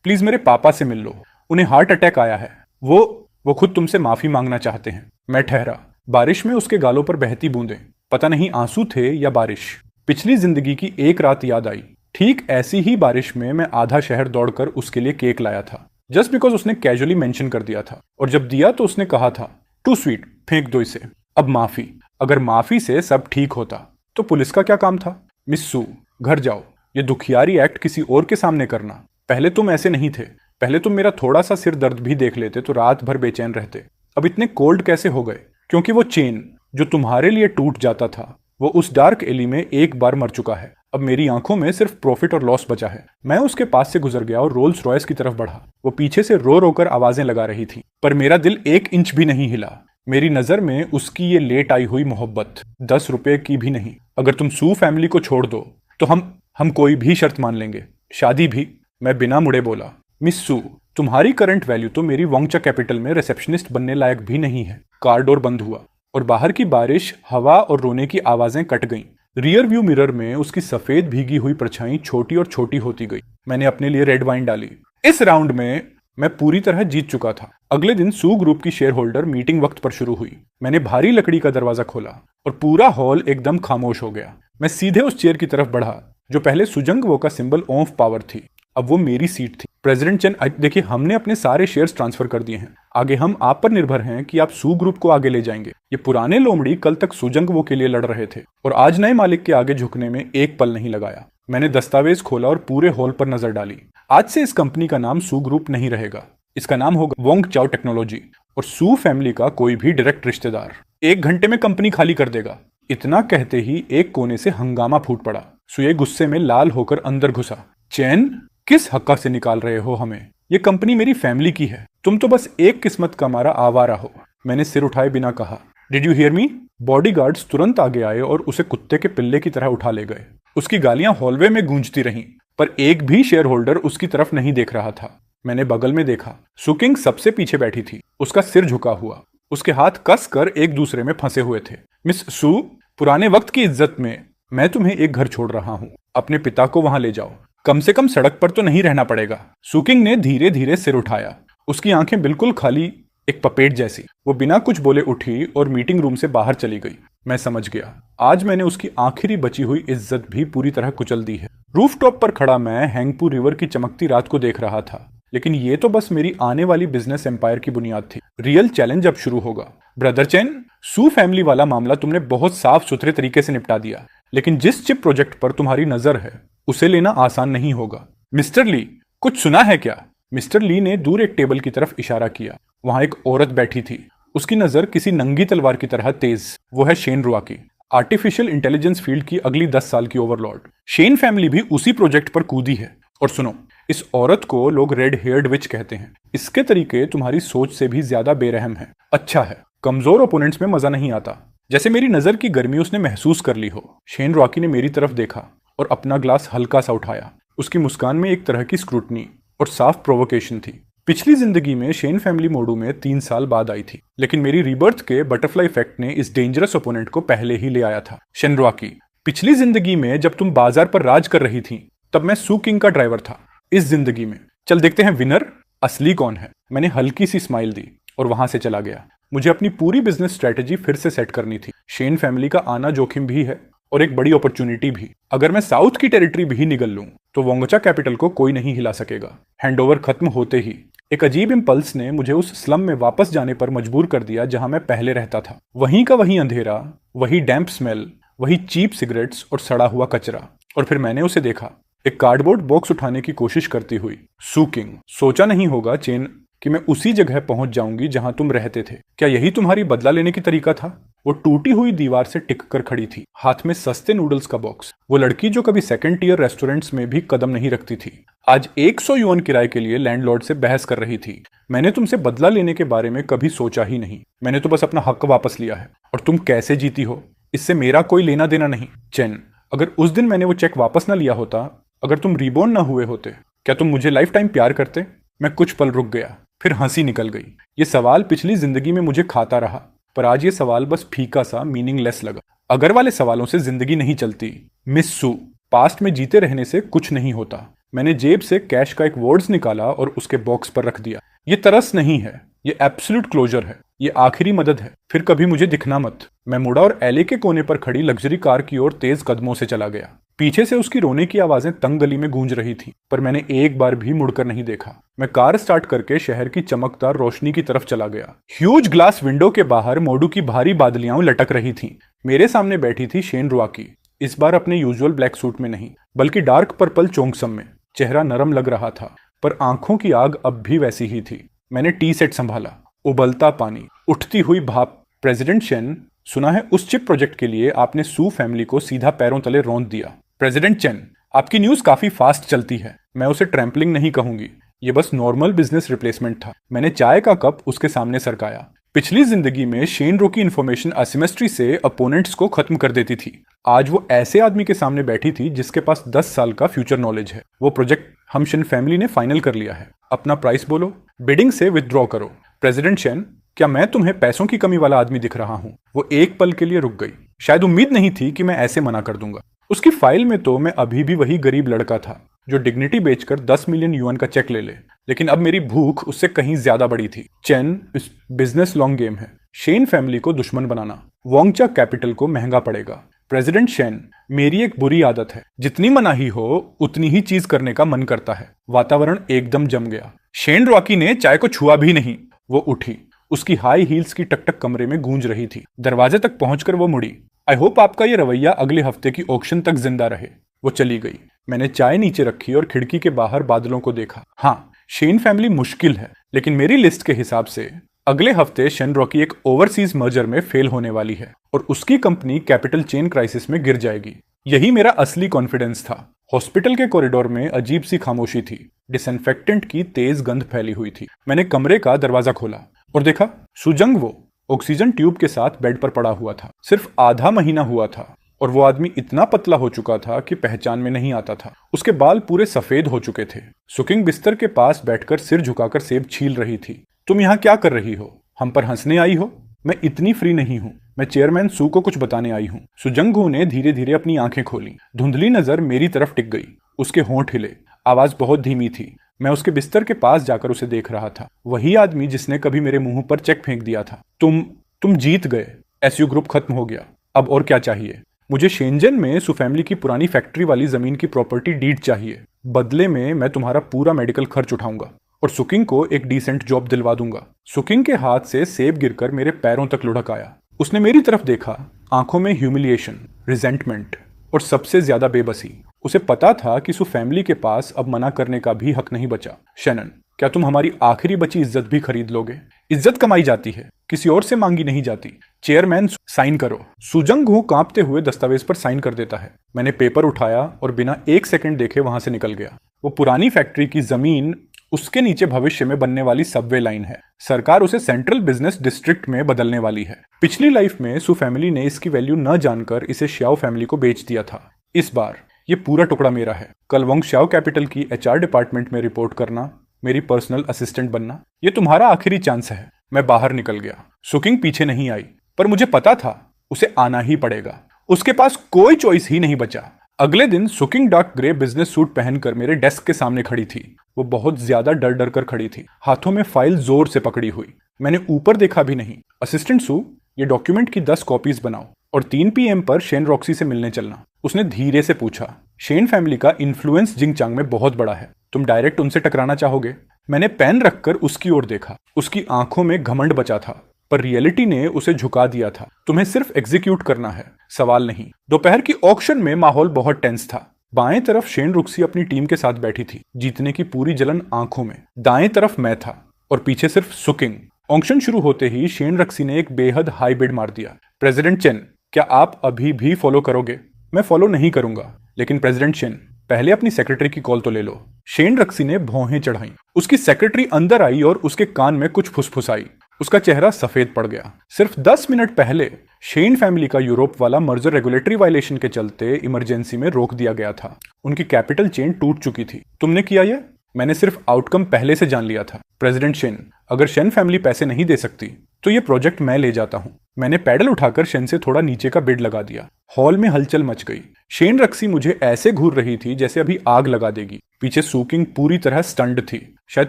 प्लीज मेरे पापा से मिल लो, उन्हें हार्ट अटैक आया है। वो खुद तुमसे माफी मांगना चाहते हैं। मैं ठहरा। बारिश में उसके गालों पर बहती बूंदें, पता नहीं आंसू थे या बारिश। पिछली जिंदगी की एक रात याद आई। ठीक ऐसी ही बारिश में मैं आधा शहर दौड़कर उसके लिए केक लाया था, जस्ट बिकॉज उसने कैजुअली मेंशन कर दिया था। और जब दिया तो उसने कहा था, टू स्वीट, फेंक दो इसे। अब माफी, अगर माफी से सब ठीक होता तो पुलिस का क्या काम था? मिस सू, घर जाओ। ये दुखियारी एक्ट किसी और के सामने करना। पहले तुम ऐसे नहीं थे। पहले तुम मेरा थोड़ा सा सिर दर्द भी देख लेते तो रात भर बेचैन रहते। अब इतने कोल्ड कैसे हो गए? क्योंकि वो चेन जो तुम्हारे लिए टूट जाता था, वो उस डार्क एली में एक बार मर चुका है। अब मेरी आंखों में सिर्फ प्रॉफिट और लॉस बचा है। मैं उसके पास से गुजर गया और रोल्स रॉयस की तरफ बढ़ा। वो पीछे से रो रोकर आवाजें लगा रही थी, पर मेरा दिल 1 इंच भी नहीं हिला। मेरी नजर में उसकी ये लेट आई हुई मोहब्बत 10 रुपए की भी नहीं। अगर तुम सू फैमिली को छोड़ दो तो हम कोई भी शर्त मान लेंगे, शादी भी। मैं बिना मुड़े बोला, मिस सू, तुम्हारी करंट वैल्यू तो मेरी वोंगचा कैपिटल में रिसेप्शनिस्ट बनने लायक भी नहीं है। कार डोर बंद हुआ और बाहर की बारिश, हवा और रोने की आवाजें कट गईं। रियर व्यू मिरर में उसकी सफेद भीगी हुई परछाई छोटी और छोटी होती गई। मैंने अपने लिए रेड वाइन डाली। इस राउंड में मैं पूरी तरह जीत चुका था। अगले दिन सू ग्रुप की शेयर होल्डर मीटिंग वक्त पर शुरू हुई। मैंने भारी लकड़ी का दरवाजा खोला और पूरा हॉल एकदम खामोश हो गया। मैं सीधे उस चेयर की तरफ बढ़ा जो पहले सुजंग वो का सिंबल ऑफ पावर थी। अब वो मेरी सीट थी। प्रेसिडेंट चेन, देखिए, हमने अपने सारे शेयर्स ट्रांसफर कर दिए हैं। आगे हम आप पर निर्भर हैं कि आप सू ग्रुप को आगे ले जाएंगे। ये पुराने लोमड़ी कल तक सुजंग वो के लिए लड़ रहे थे और आज नए मालिक के आगे झुकने में एक पल नहीं लगाया। मैंने दस्तावेज खोला और पूरे हॉल पर नजर डाली। आज से इस कंपनी का नाम सू ग्रुप नहीं रहेगा। इसका नाम होगा वोंग चाओ टेक्नोलॉजी, और सू फैमिली का कोई भी डायरेक्ट रिश्तेदार 1 घंटे में कंपनी खाली कर देगा। इतना कहते ही एक कोने से हंगामा फूट पड़ा। सुये गुस्से में लाल होकर अंदर घुसा। चैन, किस हक्का से निकाल रहे हो हमें? ये कंपनी मेरी फैमिली की है। तुम तो बस एक किस्मत का मारा आवारा हो। मैंने सिर उठाए बिना कहा, did you hear me? Bodyguards तुरंत आगे आए और उसे कुत्ते के पिल्ले की तरह उठा ले गए। उसकी गालियां हॉलवे में गूंजती रहीं, पर एक भी शेयर होल्डर उसकी तरफ नहीं देख रहा था। मैंने बगल में देखा। सुकिंग सबसे पीछे बैठी थी, उसका सिर झुका हुआ, उसके हाथ कस कर एक दूसरे में फंसे हुए थे। मिस सू, पुराने वक्त की इज्जत में मैं तुम्हें एक घर छोड़ रहा हूं। अपने पिता को वहां ले जाओ। कम से कम सड़क पर तो नहीं रहना पड़ेगा। सुकिंग ने धीरे धीरे सिर उठाया। उसकी आंखें बिल्कुल खाली, एक पपेट जैसी। वो बिना कुछ बोले उठी और मीटिंग रूम से बाहर चली गई। मैं समझ गया, आज मैंने उसकी आखिरी बची हुई इज्जत भी पूरी तरह कुचल दी है। रूफटॉप पर खड़ा मैं हैंगपू रिवर की चमकती रात को देख रहा था, लेकिन ये तो बस मेरी आने वाली बिजनेस एम्पायर की बुनियाद थी। रियल चैलेंज अब शुरू होगा। ब्रदर चैन, सू फैमिली वाला मामला तुमने बहुत साफ सुथरे तरीके से निपटा दिया, लेकिन जिस चिप प्रोजेक्ट पर तुम्हारी नजर है उसे लेना आसान नहीं होगा। मिस्टर ली, कुछ सुना है क्या? मिस्टर ली ने दूर एक टेबल की तरफ इशारा किया। वहां एक औरत बैठी थी, उसकी नजर किसी नंगी तलवार की तरह तेज। वो है शेन रुआकी, आर्टिफिशियल इंटेलिजेंस फील्ड की अगली 10 साल की ओवरलॉर्ड। शेन फैमिली भी उसी प्रोजेक्ट पर कूदी है। और सुनो, इस औरत को लोग रेड हेयर्ड विच कहते हैं। इसके तरीके तुम्हारी सोच से भी ज्यादा बेरहम है। अच्छा है, कमजोर ओपोनेंट्स में मजा नहीं आता। जैसे मेरी नजर की गर्मी उसने महसूस कर ली हो। शेन रुआकी ने मेरी तरफ देखा और अपना ग्लास हल्का सा उठाया। उसकी मुस्कान में एक तरह की स्क्रूटनी और साफ प्रोवोकेशन थी। पिछली जिंदगी में शेन फैमिली मोडू में 3 साल बाद आई थी, लेकिन मेरी रीबर्थ के बटरफ्लाई इफेक्ट ने इस डेंजरस ओपोनेंट को पहले ही ले आया था। शेनरॉकी, पिछली जिंदगी में जब तुम बाजार पर राज कर रही थी तब मैं सू किंग का ड्राइवर था। इस जिंदगी में चल देखते हैं विनर असली कौन है। मैंने हल्की सी स्माइल दी और वहां से चला गया। मुझे अपनी पूरी बिजनेस स्ट्रेटेजी फिर से सेट करनी थी। शेन फैमिली का आना जोखिम भी है और एक बड़ी अपॉर्चुनिटी भी। अगर मैं साउथ की टेरिटरी भी निगल लूं तो वोंगचा कैपिटल को कोई नहीं हिला सकेगा। हैंडओवर खत्म होते ही एक अजीब इंपल्स ने मुझे उस स्लम में वापस जाने पर मजबूर कर दिया जहां मैं पहले रहता था। वहीं का वहीं अंधेरा, वही डैम्प स्मेल, वही चीप सिगरेट्स और सड़ा हुआ कचरा। और फिर मैंने उसे देखा, एक कार्डबोर्ड बॉक्स उठाने की कोशिश करती हुई। सू किंग, सोचा नहीं होगा चेन कि मैं उसी जगह पहुंच जाऊंगी जहां तुम रहते थे। क्या यही तुम्हारी बदला लेने की तरीका था? वो टूटी हुई दीवार से टिक कर खड़ी थी, हाथ में सस्ते नूडल्स का बॉक्स। वो लड़की जो कभी सेकंड टियर रेस्टोरेंट्स में भी कदम नहीं रखती थी, आज 100 युआन किराए के लिए लैंडलॉर्ड से बहस कर रही थी। मैंने तुमसे बदला लेने के बारे में कभी सोचा ही नहीं। मैंने तो बस अपना हक वापस लिया है, और तुम कैसे जीती हो इससे मेरा कोई लेना देना नहीं। चेन, अगर उस दिन मैंने वो चेक वापस ना लिया होता, अगर तुम रिबॉर्न ना हुए होते, क्या तुम मुझे लाइफ टाइम प्यार करते? मैं कुछ पल रुक गया, फिर हंसी निकल गई। ये सवाल पिछली जिंदगी में मुझे खाता रहा, पर आज ये सवाल बस फीका सा मीनिंगलेस लगा। अगर वाले सवालों से जिंदगी नहीं चलती। मिस सू, पास्ट में जीते रहने से कुछ नहीं होता। मैंने जेब से कैश का एक वर्ड्स निकाला और उसके बॉक्स पर रख दिया। ये तरस नहीं है, ये एब्सोल्यूट क्लोजर है, ये आखिरी मदद है। फिर कभी मुझे दिखना मत। मैं मुड़ा और एले के कोने पर खड़ी लग्जरी कार की ओर तेज कदमों से चला गया। पीछे से उसकी रोने की आवाजें तंग गली में गूंज रही थी, पर मैंने एक बार भी मुड़कर नहीं देखा। मैं कार स्टार्ट करके शहर की चमकदार रोशनी की तरफ चला गया। ह्यूज ग्लास विंडो के बाहर मोडू की भारी बादलियां लटक रही थीं। मेरे सामने बैठी थी शेन रुआकी, इस बार अपने यूजुअल ब्लैक सूट में नहीं, बल्कि डार्क पर्पल चोंगसम में। चेहरा नरम लग रहा था, पर आंखों की आग अब भी वैसी ही थी। मैंने टी सेट संभाला, उबलता पानी, उठती हुई भाप। प्रेसिडेंट चेन, सुना है उस चिप प्रोजेक्ट के लिए आपने सू फैमिली को सीधा पैरों तले रौंद दिया। प्रेसिडेंट चेन, आपकी न्यूज काफी फास्ट चलती है। मैं उसे ट्रैम्पलिंग नहीं कहूंगी, ये बस नॉर्मल बिजनेस रिप्लेसमेंट था। मैंने चाय का कप उसके सामने सरकाया। पिछली जिंदगी में शेन रो की इन्फॉर्मेशन असिमेट्री से अपोनेंट्स को खत्म कर देती थी। आज वो ऐसे आदमी के सामने बैठी थी जिसके पास 10 साल का फ्यूचर नॉलेज है। वो प्रोजेक्ट हम शेन फैमिली ने फाइनल कर लिया है। अपना प्राइस बोलो, बिडिंग से विथड्रॉ करो। प्रेसिडेंट शेन, क्या मैं तुम्हें पैसों की कमी वाला आदमी दिख रहा हूं? वो एक पल के लिए रुक गई। शायद उम्मीद नहीं थी कि मैं ऐसे मना कर दूंगा। उसकी फाइल में तो मैं अभी भी वही गरीब लड़का था जो डिग्निटी बेचकर 10 मिलियन युआन का चेक ले ले, लेकिन अब मेरी भूख उससे कहीं ज्यादा बड़ी थी। चेन, इस बिजनेस लॉन्ग गेम है। शेन फैमिली को दुश्मन बनाना वोंगचा कैपिटल को महंगा पड़ेगा। प्रेसिडेंट शेन, मेरी एक बुरी आदत है, जितनी मनाही हो उतनी ही चीज करने का मन करता है। वातावरण एकदम जम गया। शेन रॉकी ने चाय को छुआ भी नहीं। वो उठी, उसकी हाई हील्स की टकटक कमरे में गूंज रही थी। दरवाजे तक पहुंचकर वो मुड़ी। आई होप आपका ये रवैया अगले हफ्ते की ऑक्शन तक जिंदा रहे। वो चली गई। मैंने चाय नीचे रखी और खिड़की के बाहर बादलों को देखा। हाँ, शेन फैमिली मुश्किल है, लेकिन मेरी लिस्ट के हिसाब से अगले हफ्ते शेन रॉकी एक ओवरसीज मर्जर में फेल होने वाली है और उसकी कंपनी कैपिटल चेन क्राइसिस में गिर जाएगी। यही मेरा असली कॉन्फिडेंस था। हॉस्पिटल के कॉरिडोर में अजीब सी खामोशी थी। डिसइंफेक्टेंट की तेज गंध फैली हुई थी। मैंने कमरे का दरवाजा खोला और देखा सुजंग वो ऑक्सीजन ट्यूब के साथ बेड पर पड़ा हुआ था। सिर्फ आधा महीना हुआ था और वो आदमी इतना पतला हो चुका था कि पहचान में नहीं आता था। उसके बाल पूरे सफेद हो चुके थे। सुकिंग बिस्तर के पास बैठकर सिर झुकाकर सेब छील रही थी। तुम यहाँ क्या कर रही हो? हम पर हंसने आई हो? मैं इतनी फ्री नहीं हूँ। मैं चेयरमैन सू को कुछ बताने आई हूँ। सुजंगू ने धीरे धीरे अपनी आंखें खोली। धुंधली नजर मेरी तरफ टिक गई। उसके होंठ हिले। आवाज बहुत धीमी थी। मैं उसके बिस्तर के पास जाकर उसे देख रहा था। वही आदमी जिसने कभी मेरे मुंह पर चेक फेंक दिया था। तुम जीत गए। एसयू ग्रुप खत्म हो गया। अब और क्या चाहिए? मुझे शेंजन में सू फैमिली की पुरानी फैक्ट्री वाली जमीन की प्रॉपर्टी डीड चाहिए। बदले में मैं तुम्हारा पूरा मेडिकल खर्च उठाऊंगा और सुकिंग को एक डिसेंट जॉब दिलवा दूंगा। सुकिंग के हाथ से सेब गिरकर मेरे पैरों तक लुढ़क आया। उसने मेरी तरफ देखा, आंखों में ह्यूमिलिएशन, रिजेंटमेंट और सबसे ज्यादा बेबसी। उसे पता था कि सू फैमिली के पास अब मना करने का भी हक नहीं बचा। शैनन, क्या तुम हमारी आखिरी बची इज्जत भी खरीद लोगे? इज्जत कमाई जाती है, किसी और से मांगी नहीं जाती। चेयरमैन, साइन करो। सुजंग हो कांपते हुए दस्तावेज पर साइन कर देता है। मैंने पेपर उठाया और बिना एक सेकंड देखे वहां से निकल गया। वो पुरानी फैक्ट्री की जमीन, उसके नीचे भविष्य में बनने वाली सबवे लाइन है। सरकार उसे सेंट्रल बिजनेस डिस्ट्रिक्ट में बदलने वाली है। पिछली लाइफ में सू फैमिली ने इसकी वैल्यू न जानकर इसे श्याओ फैमिली को बेच दिया था। इस बार ये पूरा टुकड़ा मेरा है। कल वोंग श्याओ कैपिटल की एचआर डिपार्टमेंट में रिपोर्ट करना, मेरी पर्सनल असिस्टेंट बनना? ये तुम्हारा आखिरी चांस है। मैं बाहर निकल गया। सुकिंग पीछे नहीं आई, पर मुझे पता था उसे आना ही पड़ेगा। उसके पास कोई चॉइस ही नहीं बचा। अगले दिन सुकिंग डार्क ग्रे बिजनेस सूट पहनकर मेरे डेस्क के सामने खड़ी थी। वो बहुत ज्यादा डर डर कर खड़ी थी, हाथों में फाइल जोर से पकड़ी हुई। मैंने ऊपर देखा भी नहीं। असिस्टेंट सू, ये डॉक्यूमेंट की 10 कॉपीज बनाओ और 3 PM पर शेन रॉक्सी से मिलने चलना। उसने धीरे से पूछा, शेन फैमिली का इन्फ्लुएंस जिंगचांग में बहुत बड़ा है, तुम डायरेक्ट उनसे टकराना चाहोगे? मैंने पेन रखकर उसकी ओर देखा। उसकी आंखों में घमंड बचा था, पर रियलिटी ने उसे झुका दिया था। तुम्हें सिर्फ एग्जीक्यूट करना है, सवाल नहीं। दोपहर की ऑक्शन में माहौल बहुत टेंस था। बाएं तरफ शेन रुक्सी अपनी टीम के साथ बैठी थी, जीतने की पूरी जलन आंखों में। दाएं तरफ मैं था और पीछे सिर्फ सुकिंग। ऑक्शन शुरू होते ही शेन रक्सी ने एक बेहद हाई बिड मार दिया। प्रेसिडेंट चेन, क्या आप अभी भी फॉलो करोगे? मैं फॉलो नहीं करूंगा, लेकिन प्रेसिडेंट चेन, पहले अपनी सेक्रेटरी की कॉल तो ले लो। शेन रक्सी ने भौहें चढ़ाई। उसकी सेक्रेटरी अंदर आई और उसके कान में कुछ फुसफुसाई। उसका चेहरा सफेद पड़ गया। सिर्फ 10 मिनट पहले शेन फैमिली का यूरोप वाला मर्जर रेगुलेटरी वायलेशन के चलते इमरजेंसी में रोक दिया गया था। उनकी कैपिटल चेन टूट चुकी थी। तुमने किया यह? मैंने सिर्फ आउटकम पहले से जान लिया था। प्रेसिडेंट शेन, अगर शेन फैमिली पैसे नहीं दे सकती तो ये प्रोजेक्ट मैं ले जाता हूं। मैंने पैडल उठाकर शेन से थोड़ा नीचे का बिड लगा दिया। हॉल में हलचल मच गई। शेन रक्सी मुझे ऐसे घूर रही थी जैसे अभी आग लगा देगी। पीछे सुकिंग पूरी तरह स्टंड थी। शायद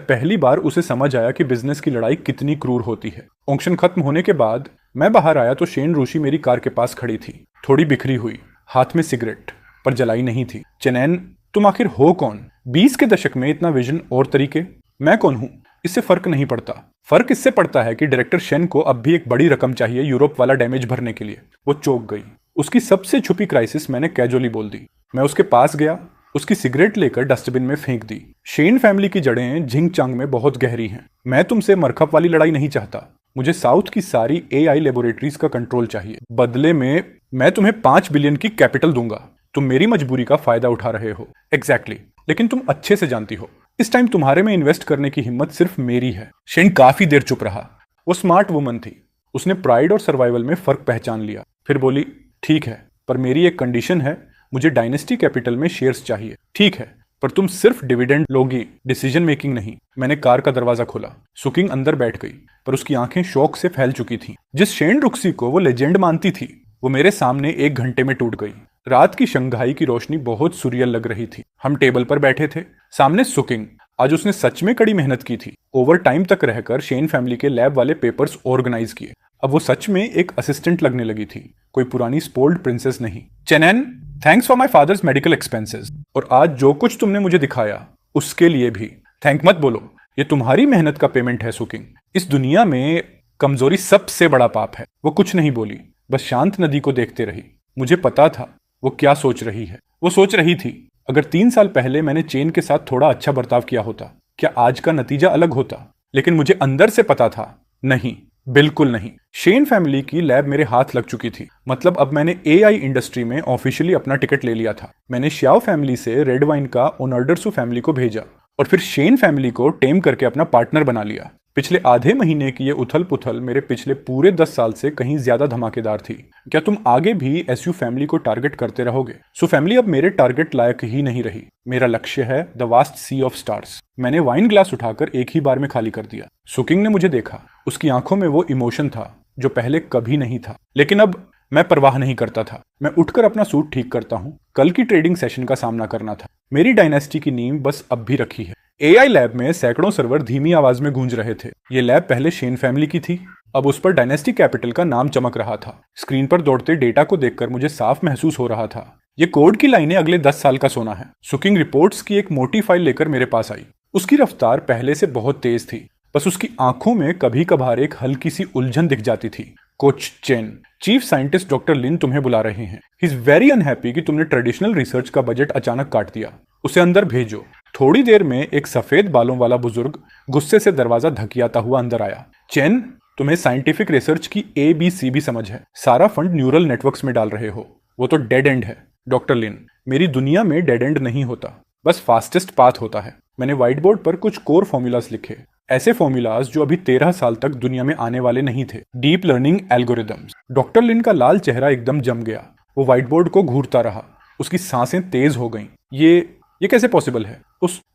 पहली बार उसे समझ आया कि बिजनेस की लड़ाई कितनी क्रूर होती है। ऑक्शन खत्म होने के बाद मैं बाहर आया तो शेन रूशी मेरी कार के पास खड़ी थी, थोड़ी बिखरी हुई, हाथ में सिगरेट, पर जलाई नहीं थी। चेनैन, तुम आखिर हो कौन? 20 के दशक में इतना विजन और तरीके। मैं कौन हूं इससे फर्क नहीं पड़ता। फर्क इससे पड़ता है कि डायरेक्टर शेन को अब भी एक बड़ी रकम चाहिए यूरोप वाला डैमेज भरने के लिए। वो चौंक गई। उसकी सबसे छुपी क्राइसिस मैंने कैजुअली बोल दी। मैं उसके पास गया, उसकी सिगरेट लेकर डस्टबिन में फेंक दी। शेन फैमिली की जड़ें जिंगचांग में बहुत गहरी हैं। मैं तुमसे मरकप वाली लड़ाई नहीं चाहता। मुझे साउथ की सारी AI लेबोरेटरीज का कंट्रोल चाहिए। बदले में मैं तुम्हें 5 बिलियन की कैपिटल दूंगा। तुम मेरी मजबूरी का फायदा उठा रहे हो। एग्जैक्टली, लेकिन तुम अच्छे से जानती हो इस टाइम तुम्हारे में इन्वेस्ट करने की हिम्मत सिर्फ मेरी है। शेन काफी देर चुप रहा। वो स्मार्ट वुमन थी। उसने प्राइड और सर्वाइवल में फर्क पहचान लिया। फिर बोली, ठीक है, पर मेरी एक कंडीशन है। मुझे डायनेस्टी कैपिटल में शेयर्स चाहिए। ठीक है, पर तुम सिर्फ डिविडेंड लोगी, डिसीजन मेकिंग नहीं। मैंने कार का दरवाजा खोला। सुकिंग अंदर बैठ गई, पर उसकी आंखें शौक से फैल चुकी थीं। जिस शेन रुक्सी को वो लेजेंड मानती थी, वो मेरे सामने 1 घंटे में टूट गई। रात की शंघाई की रोशनी बहुत सुरियल लग रही थी। हम टेबल पर बैठे थे, सामने सुकिंग। आज उसने सच में कड़ी मेहनत की थी। ओवर टाइम तक रहकर शेन फैमिली के लैब वाले पेपर्स ऑर्गेनाइज किए। अब वो सच में एक असिस्टेंट लगने लगी थी, कोई पुरानी स्पोल्ड प्रिंसेस नहीं। चेनैन, thanks for my father's medical expenses. और आज जो कुछ तुमने मुझे दिखाया उसके लिए भी थैंक मत बोलो। ये तुम्हारी मेहनत का पेमेंट है सुकिंग। इस दुनिया में कमजोरी सबसे बड़ा पाप है। वो कुछ नहीं बोली, बस शांत नदी को देखते रही। मुझे पता था वो क्या सोच रही है। वो सोच रही थी, अगर 3 साल पहले मैंने चेन के साथ थोड़ा अच्छा बर्ताव किया होता, क्या आज का नतीजा अलग होता? लेकिन मुझे अंदर से पता था, नहीं, बिल्कुल नहीं। शेन फैमिली की लैब मेरे हाथ लग चुकी थी। मतलब अब मैंने AI इंडस्ट्री में ऑफिशियली अपना टिकट ले लिया था। मैंने श्याओ फैमिली से रेड वाइन का ओनर्डरसू फैमिली को भेजा और फिर शेन फैमिली को टेम करके अपना पार्टनर बना लिया। पिछले आधे महीने की ये उथल पुथल मेरे पिछले पूरे 10 साल से कहीं ज्यादा धमाकेदार थी। क्या तुम आगे भी SU फैमिली को टारगेट करते रहोगे? सो फैमिली अब मेरे टारगेट लायक ही नहीं रही। मेरा लक्ष्य है the vast sea of stars. मैंने वाइन ग्लास उठाकर एक ही बार में खाली कर दिया। सुकिंग ने मुझे देखा। उसकी आंखों में वो इमोशन था जो पहले कभी नहीं था। लेकिन अब मैं परवाह नहीं करता था। मैं उठकर अपना सूट ठीक करता हूँ। कल की ट्रेडिंग सेशन का सामना करना था। मेरी डायनेस्टी की नींव बस अब भी रखी है। AI लैब में सैकड़ों सर्वर धीमी आवाज में गूंज रहे थे। ये लैब पहले शेन फैमिली की थी, अब उस पर डायनेस्टी कैपिटल का नाम चमक रहा था। स्क्रीन पर दौड़ते डेटा को देखकर मुझे साफ महसूस हो रहा था, ये कोड की लाइनें अगले 10 साल का सोना है। सुकिंग रिपोर्ट्स की एक मोटी फाइल लेकर मेरे पास आई। उसकी रफ्तार पहले से बहुत तेज थी, बस उसकी आंखों में कभी कभार एक हल्की सी उलझन दिख जाती थी। Coach Chen, chief scientist doctor Lin तुम्हें बुला रहे हैं। ही इज वेरी अनहैप्पी कि तुमने ट्रेडिशनल रिसर्च का बजट अचानक काट दिया। उसे अंदर भेजो। थोड़ी देर में एक सफेद बालों वाला बुजुर्ग गुस्से से दरवाजा धकियाता हुआ अंदर आया। चेन, तुम्हें साइंटिफिक रिसर्च की ABCB समझ है। सारा फंड न्यूरल नेटवर्क्स में डाल रहे हो। वो तो डेड एंड है। डॉक्टर लिन, मेरी दुनिया में डेड एंड नहीं होता, बस फास्टेस्ट पाथ होता है। मैंने व्हाइट बोर्ड पर कुछ कोर फॉर्मूलाज लिखे, ऐसे फॉर्मूलाज जो अभी 13 साल तक दुनिया में आने वाले नहीं थे। Deep learning algorithms. डॉक्टर लिन का लाल चेहरा एकदम जम गया। वो व्हाइट बोर्ड को घूरता रहा। उसकी सांसें तेज हो गईं। ये कैसे पॉसिबल है?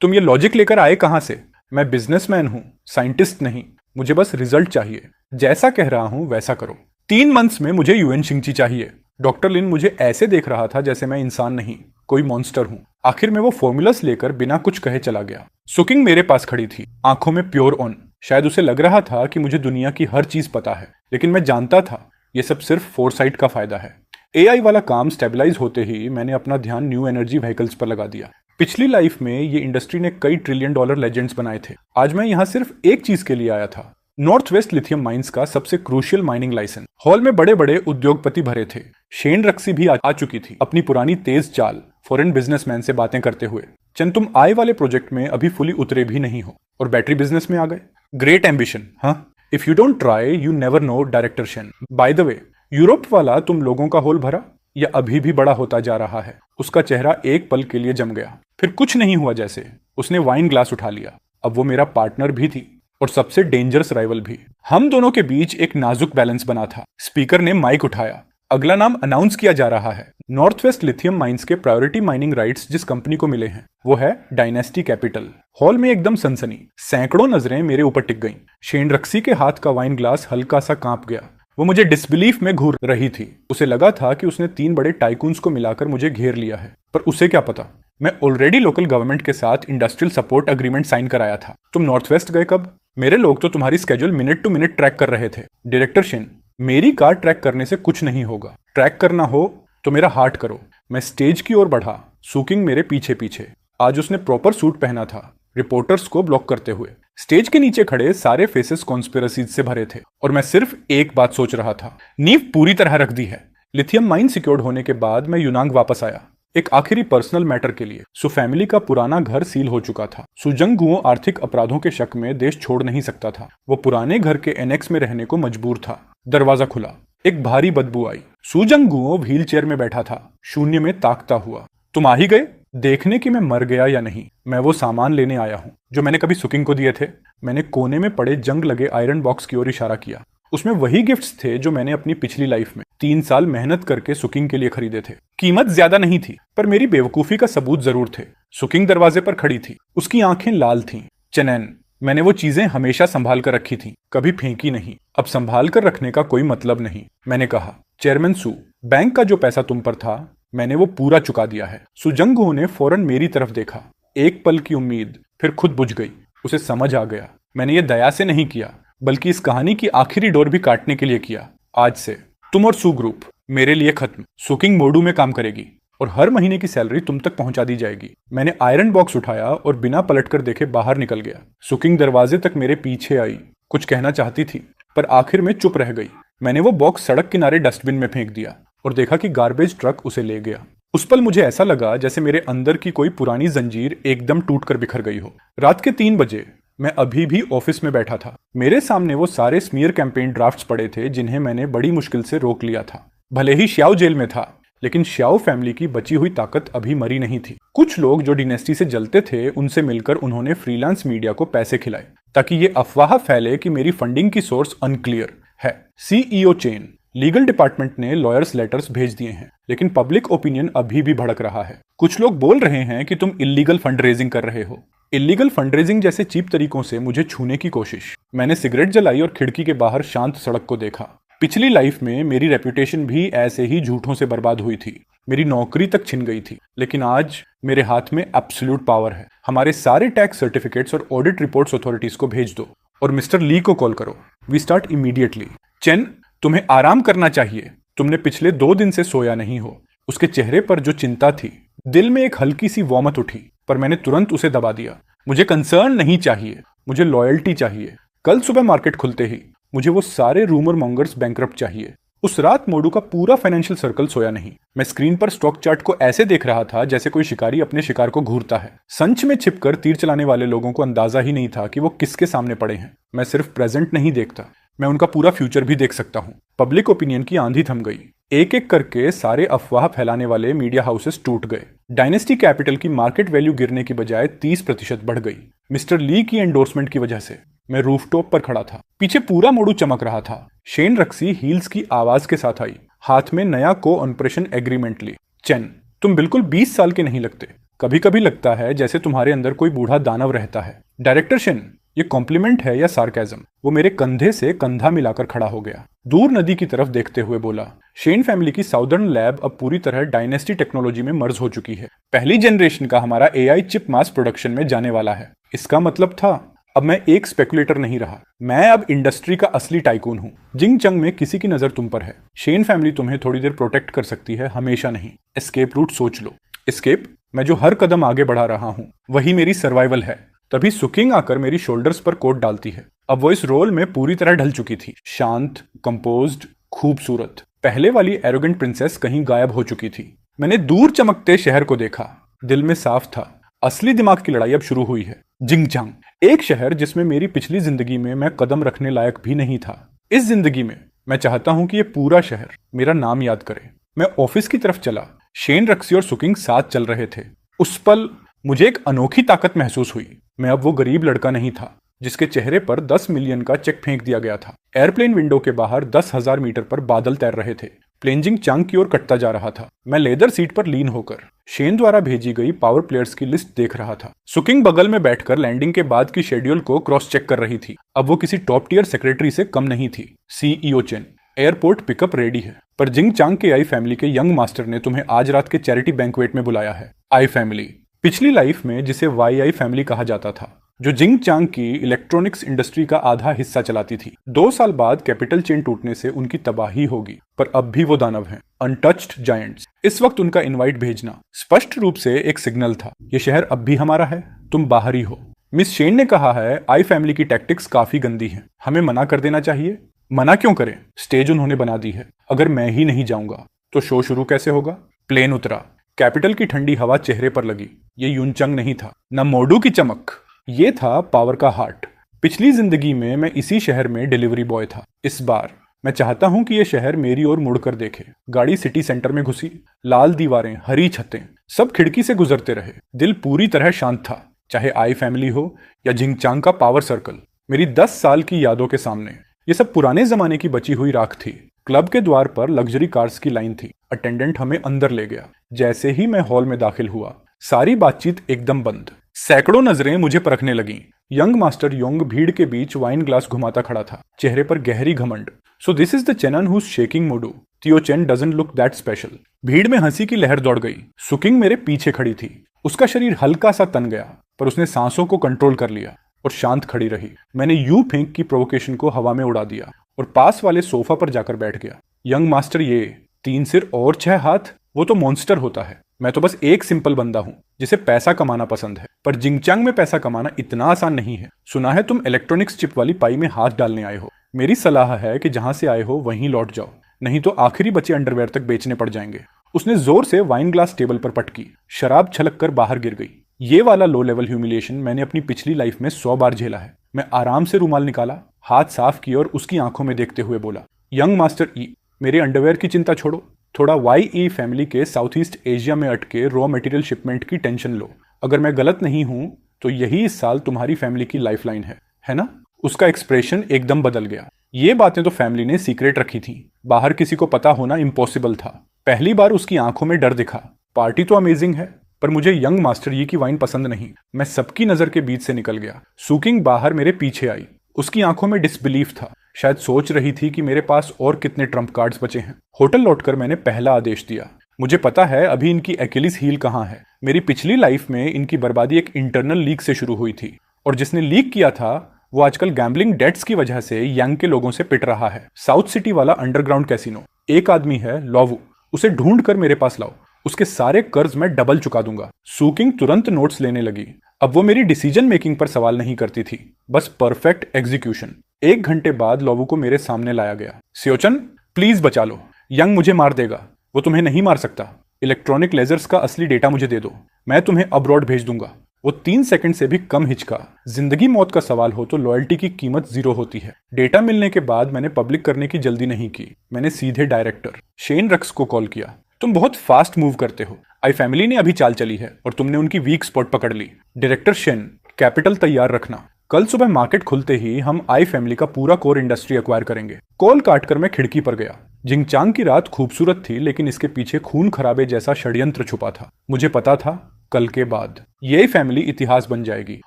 तुम ये लॉजिक लेकर आए कहां से? मैं बिजनेसमैन हूँ, साइंटिस्ट नहीं। मुझे बस रिजल्ट चाहिए। जैसा कह रहा हूँ वैसा करो। 3 मंथ्स में मुझे यूएन शिंगची चाहिए। डॉक्टर लिन मुझे ऐसे देख रहा था जैसे मैं इंसान नहीं, कोई मॉन्स्टर हूँ। आखिर में वो फॉर्मूलास लेकर बिना कुछ कहे चला गया। सुकिंग मेरे पास खड़ी थी, आंखों में प्योर ऑन। शायद उसे लग रहा था कि मुझे दुनिया की हर चीज पता है, लेकिन मैं जानता था ये सब सिर्फ फोरसाइट का फायदा है। एआई वाला काम स्टेबलाइज होते ही मैंने अपना ध्यान न्यू एनर्जी व्हीकल्स पर लगा दिया। पिछली लाइफ में ये इंडस्ट्री ने कई ट्रिलियन डॉलर लेजेंड्स बनाए थे। आज मैं यहाँ सिर्फ एक चीज के लिए आया था, नॉर्थ वेस्ट लिथियम माइंस का सबसे क्रूशियल माइनिंग लाइसेंस। हॉल में बड़े बड़े उद्योगपति भरे थे। शेन रक्सी भी आ चुकी थी, अपनी पुरानी तेज चाल फॉरेन बिजनेसमैन से बातें करते हुए। चंद, तुम आय वाले प्रोजेक्ट में अभी फुली उतरे भी नहीं हो और बैटरी बिजनेस में आ गए। ग्रेट एम्बिशन, हाँ। If you don't try you never know, director Shane. By the way, Europe वाला तुम लोगों का होल भरा या अभी भी बड़ा होता जा रहा है? उसका चेहरा एक पल के लिए जम गया, फिर कुछ नहीं हुआ जैसे। उसने वाइन ग्लास उठा लिया। अब वो मेरा पार्टनर भी थी और सबसे डेंजरस राइवल भी। हम दोनों के बीच एक नाजुक बैलेंस बना था। स्पीकर ने माइक उठाया। अगला नाम अनाउंस किया जा रहा है। नॉर्थ वेस्ट लिथियम माइंस के प्रायोरिटी माइनिंग राइट्स जिस कंपनी को मिले हैं वो है डायनेस्टी कैपिटल। हॉल में एकदम सनसनी। सैकड़ों नजरें मेरे ऊपर टिक गईं। शेन रक्सी के हाथ का वाइन ग्लास हल्का सा कांप गया। वो मुझे डिसबिलीफ में घूर रही थी। उसे लगा था कि उसने 3 बड़े टाइकून्स को मिलाकर मुझे घेर लिया है, पर उसे क्या पता, मैं ऑलरेडी लोकल गवर्नमेंट के साथ इंडस्ट्रियल सपोर्ट अग्रीमेंट साइन कराया था। तुम नॉर्थ वेस्ट गए कब? मेरे लोग तो तुम्हारी schedule minute to minute track कर रहे थे। डायरेक्टर शेन, मेरी कार ट्रैक करने से कुछ नहीं होगा। ट्रैक करना हो तो मेरा हार्ट करो। मैं स्टेज की ओर बढ़ा, सुकिंग मेरे पीछे पीछे। आज उसने प्रॉपर सूट पहना था, रिपोर्टर्स को ब्लॉक करते हुए। स्टेज के नीचे खड़े सारे फेसेस कॉन्स्पिरेसीज से भरे थे और मैं सिर्फ एक बात सोच रहा था, नींव पूरी तरह रख दी है। लिथियम माइन सिक्योर्ड होने के बाद मैं यूनांग वापस आया, एक आखिरी पर्सनल मैटर के लिए। सु फैमिली का पुराना घर सील हो चुका था। सुजंगुओं आर्थिक अपराधों के शक में देश छोड़ नहीं सकता था। वो पुराने घर के एनेक्स में रहने को मजबूर था। दरवाजा खुला, एक भारी बदबू आई। सुजंगुओं व्हील चेयर में बैठा था, शून्य में ताकता हुआ। तुम आ ही गए, देखने कि मैं मर गया या नहीं। मैं वो सामान लेने आया हूँ जो मैंने कभी सुकिंग को दिए थे। मैंने कोने में पड़े जंग लगे आयरन बॉक्स की ओर इशारा किया। उसमें वही गिफ्ट्स थे जो मैंने अपनी पिछली लाइफ में 3 साल मेहनत करके सुकिंग के लिए खरीदे थे। कीमत ज्यादा नहीं थी, पर मेरी बेवकूफी का सबूत जरूर थे। सुकिंग दरवाजे पर खड़ी थी, उसकी आंखें लाल थीं। चनैन, मैंने वो चीजें हमेशा संभाल कर रखी थी, कभी फेंकी नहीं। अब संभाल कर रखने का कोई मतलब नहीं। मैंने कहा, चेयरमैन सू, बैंक का जो पैसा तुम पर था मैंने वो पूरा चुका दिया है। सुजंगुओं ने फौरन मेरी तरफ देखा। एक पल की उम्मीद फिर खुद बुझ गई। उसे समझ आ गया, मैंने ये दया से नहीं किया, बल्कि इस कहानी की आखिरी डोर भी काटने के लिए किया। आज से तुम और सू ग्रुप मेरे लिए खत्म। सुकिंग मोडू में काम करेगी और हर महीने की सैलरी तुम तक पहुंचा दी जाएगी। मैंने आयरन बॉक्स उठाया और बिना पलटकर देखे बाहर निकल गया। सुकिंग दरवाजे तक मेरे पीछे आई, कुछ कहना चाहती थी, पर आखिर में चुप रह गई। मैंने वो बॉक्स सड़क किनारे डस्टबिन में फेंक दिया और देखा कि गार्बेज ट्रक उसे ले गया। उस पल मुझे ऐसा लगा जैसे मेरे अंदर की कोई पुरानी जंजीर एकदम टूटकर बिखर गई हो। रात के 3 बजे मैं अभी भी ऑफिस में बैठा था। मेरे सामने वो सारे स्मीयर कैंपेन ड्राफ्ट्स पड़े थे जिन्हें मैंने बड़ी मुश्किल से रोक लिया था। भले ही श्याओ जेल में था, लेकिन श्याओ फैमिली की बची हुई ताकत अभी मरी नहीं थी। कुछ लोग जो डिनेस्टी से जलते थे, उनसे मिलकर उन्होंने फ्रीलांस मीडिया को पैसे खिलाए ताकि ये अफवाह फैले कि मेरी फंडिंग की सोर्स अनक्लियर है। सीईओ चेन, लीगल डिपार्टमेंट ने लॉयर्स लेटर्स भेज दिए हैं, लेकिन पब्लिक ओपिनियन अभी भी भड़क रहा है। कुछ लोग बोल रहे हैं कि तुम इलीगल फंड रेजिंग कर रहे हो। इलीगल फंड रेजिंग जैसे चीप तरीकों से मुझे छूने की कोशिश। मैंने सिगरेट जलाई और खिड़की के बाहर शांत सड़क को देखा। पिछली लाइफ में मेरी रेपुटेशन भी ऐसे ही झूठों से बर्बाद हुई थी। मेरी नौकरी तक छिन गई थी, लेकिन आज मेरे हाथ में एब्सोल्यूट पावर है। हमारे सारे टैक्स सर्टिफिकेट्स और ऑडिट रिपोर्ट्स अथॉरिटीज को भेज दो और मिस्टर ली को कॉल करो। We start immediately. चेन, तुम्हें आराम करना चाहिए। तुमने पिछले 2 दिन से सोया नहीं हो। उसके चेहरे पर जो चिंता थी, दिल में एक हल्की सी वॉमत उठी, पर मैंने तुरंत उसे दबा दिया। मुझे कंसर्न नहीं चाहिए, मुझे लॉयल्टी चाहिए। कल सुबह मार्केट खुलते ही मुझे वो सारे रूमर मॉन्गर्स बैंकरप्ट चाहिए। उस रात मोडू का पूरा फाइनेंशियल सर्कल सोया नहीं। मैं स्क्रीन पर स्टॉक चार्ट को ऐसे देख रहा था जैसे कोई शिकारी अपने शिकार को घूरता है। संच में छिपकर तीर चलाने वाले लोगों को अंदाजा ही नहीं था कि वो किसके सामने पड़े हैं। मैं सिर्फ प्रेजेंट नहीं देखता, मैं उनका पूरा फ्यूचर भी देख सकता हूँ। पब्लिक ओपिनियन की आंधी थम गई। एक एक करके सारे अफवाह फैलाने वाले मीडिया हाउसेस टूट गए। डायनेस्टी कैपिटल की मार्केट वैल्यू गिरने की बजाय 30% बढ़ गई। मिस्टर ली की एंडोर्समेंट की वजह से। मैं रूफटॉप पर खड़ा था, पीछे पूरा मोडू चमक रहा था। शेन रक्सी हील्स की आवाज के साथ आई, हाथ में नया को ऑपरेशन एग्रीमेंट ली। चेन, तुम बिल्कुल 20 साल के नहीं लगते। कभी कभी लगता है जैसे तुम्हारे अंदर कोई बूढ़ा दानव रहता है। डायरेक्टर शिन, ये कॉम्प्लीमेंट है या सार्केज्म? वो मेरे कंधे से कंधा मिलाकर खड़ा हो गया, दूर नदी की तरफ देखते हुए बोला। शेन फैमिली की साउदर्न लैब अब पूरी तरह डायनेस्टी टेक्नोलॉजी में मर्ज हो चुकी है। पहली जनरेशन का हमारा एआई चिप मास प्रोडक्शन में जाने वाला है। इसका मतलब था अब मैं एक स्पेकुलेटर नहीं रहा, मैं अब इंडस्ट्री का असली टाइकून हूं। जिंग चंग में किसी की नजर तुम पर है। शेन फैमिली तुम्हें थोड़ी देर प्रोटेक्ट कर सकती है, हमेशा नहीं। एस्केप रूट सोच लो। एस्केप? मैं जो हर कदम आगे बढ़ा रहा हूं वही मेरी सर्वाइवल है। तभी सुकिंग आकर मेरी शोल्डर्स पर कोट डालती है। अब वो इस रोल में पूरी तरह ढल चुकी थी। शांत, कंपोज्ड, खूबसूरत। पहले वाली एरोगेंट प्रिंसेस कहीं गायब हो चुकी थी। मैंने दूर चमकते शहर को देखा, दिल में साफ था असली दिमाग की लड़ाई अब शुरू हुई है। जिंगचांग, एक शहर जिसमें मेरी पिछली जिंदगी में मैं कदम रखने लायक भी नहीं था। इस जिंदगी में मैं चाहता हूं कि ये पूरा शहर मेरा नाम याद करे। मैं ऑफिस की तरफ चला। शेन, रक्सी और सुकिंग साथ चल रहे थे। उस पल मुझे एक अनोखी ताकत महसूस हुई। मैं अब वो गरीब लड़का नहीं था जिसके चेहरे पर 10 मिलियन का चेक फेंक दिया गया था। एयरप्लेन विंडो के बाहर 10,000 मीटर पर बादल तैर रहे थे। प्लेन जिंग चांग की ओर कटता जा रहा था। मैं लेदर सीट पर लीन होकर शेन द्वारा भेजी गई पावर प्लेयर्स की लिस्ट देख रहा था। सुकिंग बगल में बैठकर लैंडिंग के बाद की शेड्यूल को क्रॉस चेक कर रही थी। अब वो किसी टॉप टियर सेक्रेटरी से कम नहीं थी। CEO chain, airport pickup ready है। पर जिंग चांग के आई फैमिली के यंग मास्टर ने तुम्हें आज रात के चैरिटी बैंक्वेट में बुलाया है। आई फैमिली, पिछली लाइफ में जिसे वाई आई फैमिली कहा जाता था, जो जिंग चांग की इलेक्ट्रॉनिक्स इंडस्ट्री का आधा हिस्सा चलाती थी। 2 साल बाद कैपिटल चेन टूटने से उनकी तबाही होगी, पर अब भी वो दानव हैं, अनटच्ड जायंट्स। इस वक्त उनका इनवाइट भेजना स्पष्ट रूप से एक सिग्नल था, ये शहर अब भी हमारा है, तुम बाहर ही हो। मिस शेन ने कहा है आई फैमिली की टैक्टिक्स काफी गंदी हैं, हमें मना कर देना चाहिए। मना क्यों करें? स्टेज उन्होंने बना दी है। अगर मैं ही नहीं जाऊंगा तो शो शुरू कैसे होगा? प्लेन उतरा, कैपिटल की ठंडी हवा चेहरे पर लगी। ये यूनचंग नहीं था, न मोडू की चमक, ये था पावर का हार्ट। पिछली जिंदगी में मैं इसी शहर में डिलीवरी बॉय था। इस बार मैं चाहता हूं कि यह शहर मेरी ओर मुड़कर देखे। गाड़ी सिटी सेंटर में घुसी, लाल दीवारें, हरी छतें, सब खिड़की से गुजरते रहे। दिल पूरी तरह शांत था, चाहे आई फैमिली हो या जिंगचांग का पावर सर्कल। मेरी 10 साल की यादों के सामने ये सब पुराने जमाने की बची हुई राख थी। क्लब के द्वार पर लग्जरी कार्स की लाइन थी। अटेंडेंट हमें अंदर ले गया। जैसे ही मैं हॉल में दाखिल हुआ, सारी बातचीत एकदम बंद। सैकड़ों नजरें मुझे परखने लगीं। यंग मास्टर योंग भीड़ के बीच वाइन ग्लास घुमाता खड़ा था, चेहरे पर गहरी घमंड। So this is the Chennan who's shaking Modu. CEO Chen doesn't look that special. भीड़ में हंसी की लहर दौड़ गई। सुकिंग मेरे पीछे खड़ी थी। उसका शरीर हल्का सा तन गया, पर उसने सांसों को कंट्रोल कर लिया और शांत खड़ी रही। मैंने यू फेंक की प्रोवोकेशन को हवा में उड़ा दिया और पास वाले सोफा पर जाकर बैठ गया। यंग मास्टर, ये 3 सिर और 6 हाथ, वो तो मॉन्स्टर होता है। मैं तो बस एक सिंपल बंदा हूं जिसे पैसा कमाना पसंद है। पर जिंगचांग में पैसा कमाना इतना आसान नहीं है। सुना है तुम इलेक्ट्रॉनिक्स चिप वाली पाई में हाथ डालने आए हो। मेरी सलाह है कि जहां से आए हो वहीं लौट जाओ, नहीं तो आखिरी बचे अंडरवेयर तक बेचने पड़ जाएंगे। उसने जोर से वाइन ग्लास टेबल पर पटकी। शराब छलक कर बाहर गिर गई। ये वाला लो लेवल ह्यूमिलिएशन मैंने अपनी पिछली लाइफ में 100 बार झेला है। मैं आराम से रूमाल निकाला, हाथ साफ किए और उसकी आंखों में देखते हुए बोला, यंग मास्टर ई, मेरे अंडरवेयर की चिंता छोड़ो, थोड़ा वाई ई फैमिली के साउथ ईस्ट एशिया में अटके रॉ मटेरियल शिपमेंट की टेंशन लो। अगर मैं गलत नहीं हूं तो यही इस साल तुम्हारी फैमिली की लाइफलाइन है ना? उसका एक्सप्रेशन एकदम बदल गया। ये बातें तो फैमिली ने सीक्रेट रखी थी, बाहर किसी को पता होना इम्पॉसिबल था। पहली बार उसकी आंखों में डर दिखा। पार्टी तो अमेजिंग है, पर मुझे यंग मास्टर ये की वाइन पसंद नहीं। मैं सबकी नजर के बीच से निकल गया। सुकिंग बाहर मेरे पीछे आई। उसकी आंखों में डिसबिलीफ था, शायद सोच रही थी कि मेरे पास और कितने ट्रम्प कार्ड्स बचे हैं। होटल लौटकर मैंने पहला आदेश दिया। मुझे पता है अभी इनकी एक्यूलिस हील कहाँ है। मेरी पिछली लाइफ में इनकी बर्बादी एक इंटरनल लीक से शुरू हुई थी, और जिसने लीक किया था वो आजकल गैम्बलिंग डेट्स की वजह से यांग के लोगों से पिट रहा है। साउथ सिटी वाला अंडरग्राउंड कैसीनो। एक आदमी है लॉवू, उसे ढूंढ कर मेरे पास लाओ। उसके सारे कर्ज मैं डबल चुका दूंगा। सुकिंग तुरंत नोट्स लेने लगी। अब वो मेरी डिसीजन मेकिंग पर सवाल नहीं करती थी, बस परफेक्ट एग्जीक्यूशन। 1 घंटे बाद लॉवू को मेरे सामने लाया गया। सियोचन, प्लीज बचा लो, यंग मुझे मार देगा। वो तुम्हें नहीं मार सकता। इलेक्ट्रॉनिक लेजर्स का असली डेटा मुझे दे दो, मैं तुम्हें अब्रॉड भेज दूंगा। वो 3 सेकंड से भी कम हिचका। जिंदगी मौत का सवाल हो तो लॉयल्टी की कीमत 0 होती है। डेटा मिलने के बाद मैंने पब्लिक करने की जल्दी नहीं की। मैंने सीधे डायरेक्टर शेन रक्स को कॉल किया। तुम बहुत फास्ट मूव करते हो। आई फैमिली ने अभी चाल चली है और तुमने उनकी वीक स्पॉट पकड़ ली। डायरेक्टर शेन, कैपिटल तैयार रखना। कल सुबह मार्केट खुलते ही हम आई फैमिली का पूरा कोर इंडस्ट्री एक्वायर करेंगे। कॉल काटकर मैं खिड़की पर गया। जिंगचांग की रात खूबसूरत थी, लेकिन इसके पीछे खून खराबे जैसा षड्यंत्र छुपा था। मुझे पता था कल के बाद ये फैमिली इतिहास बन जाएगी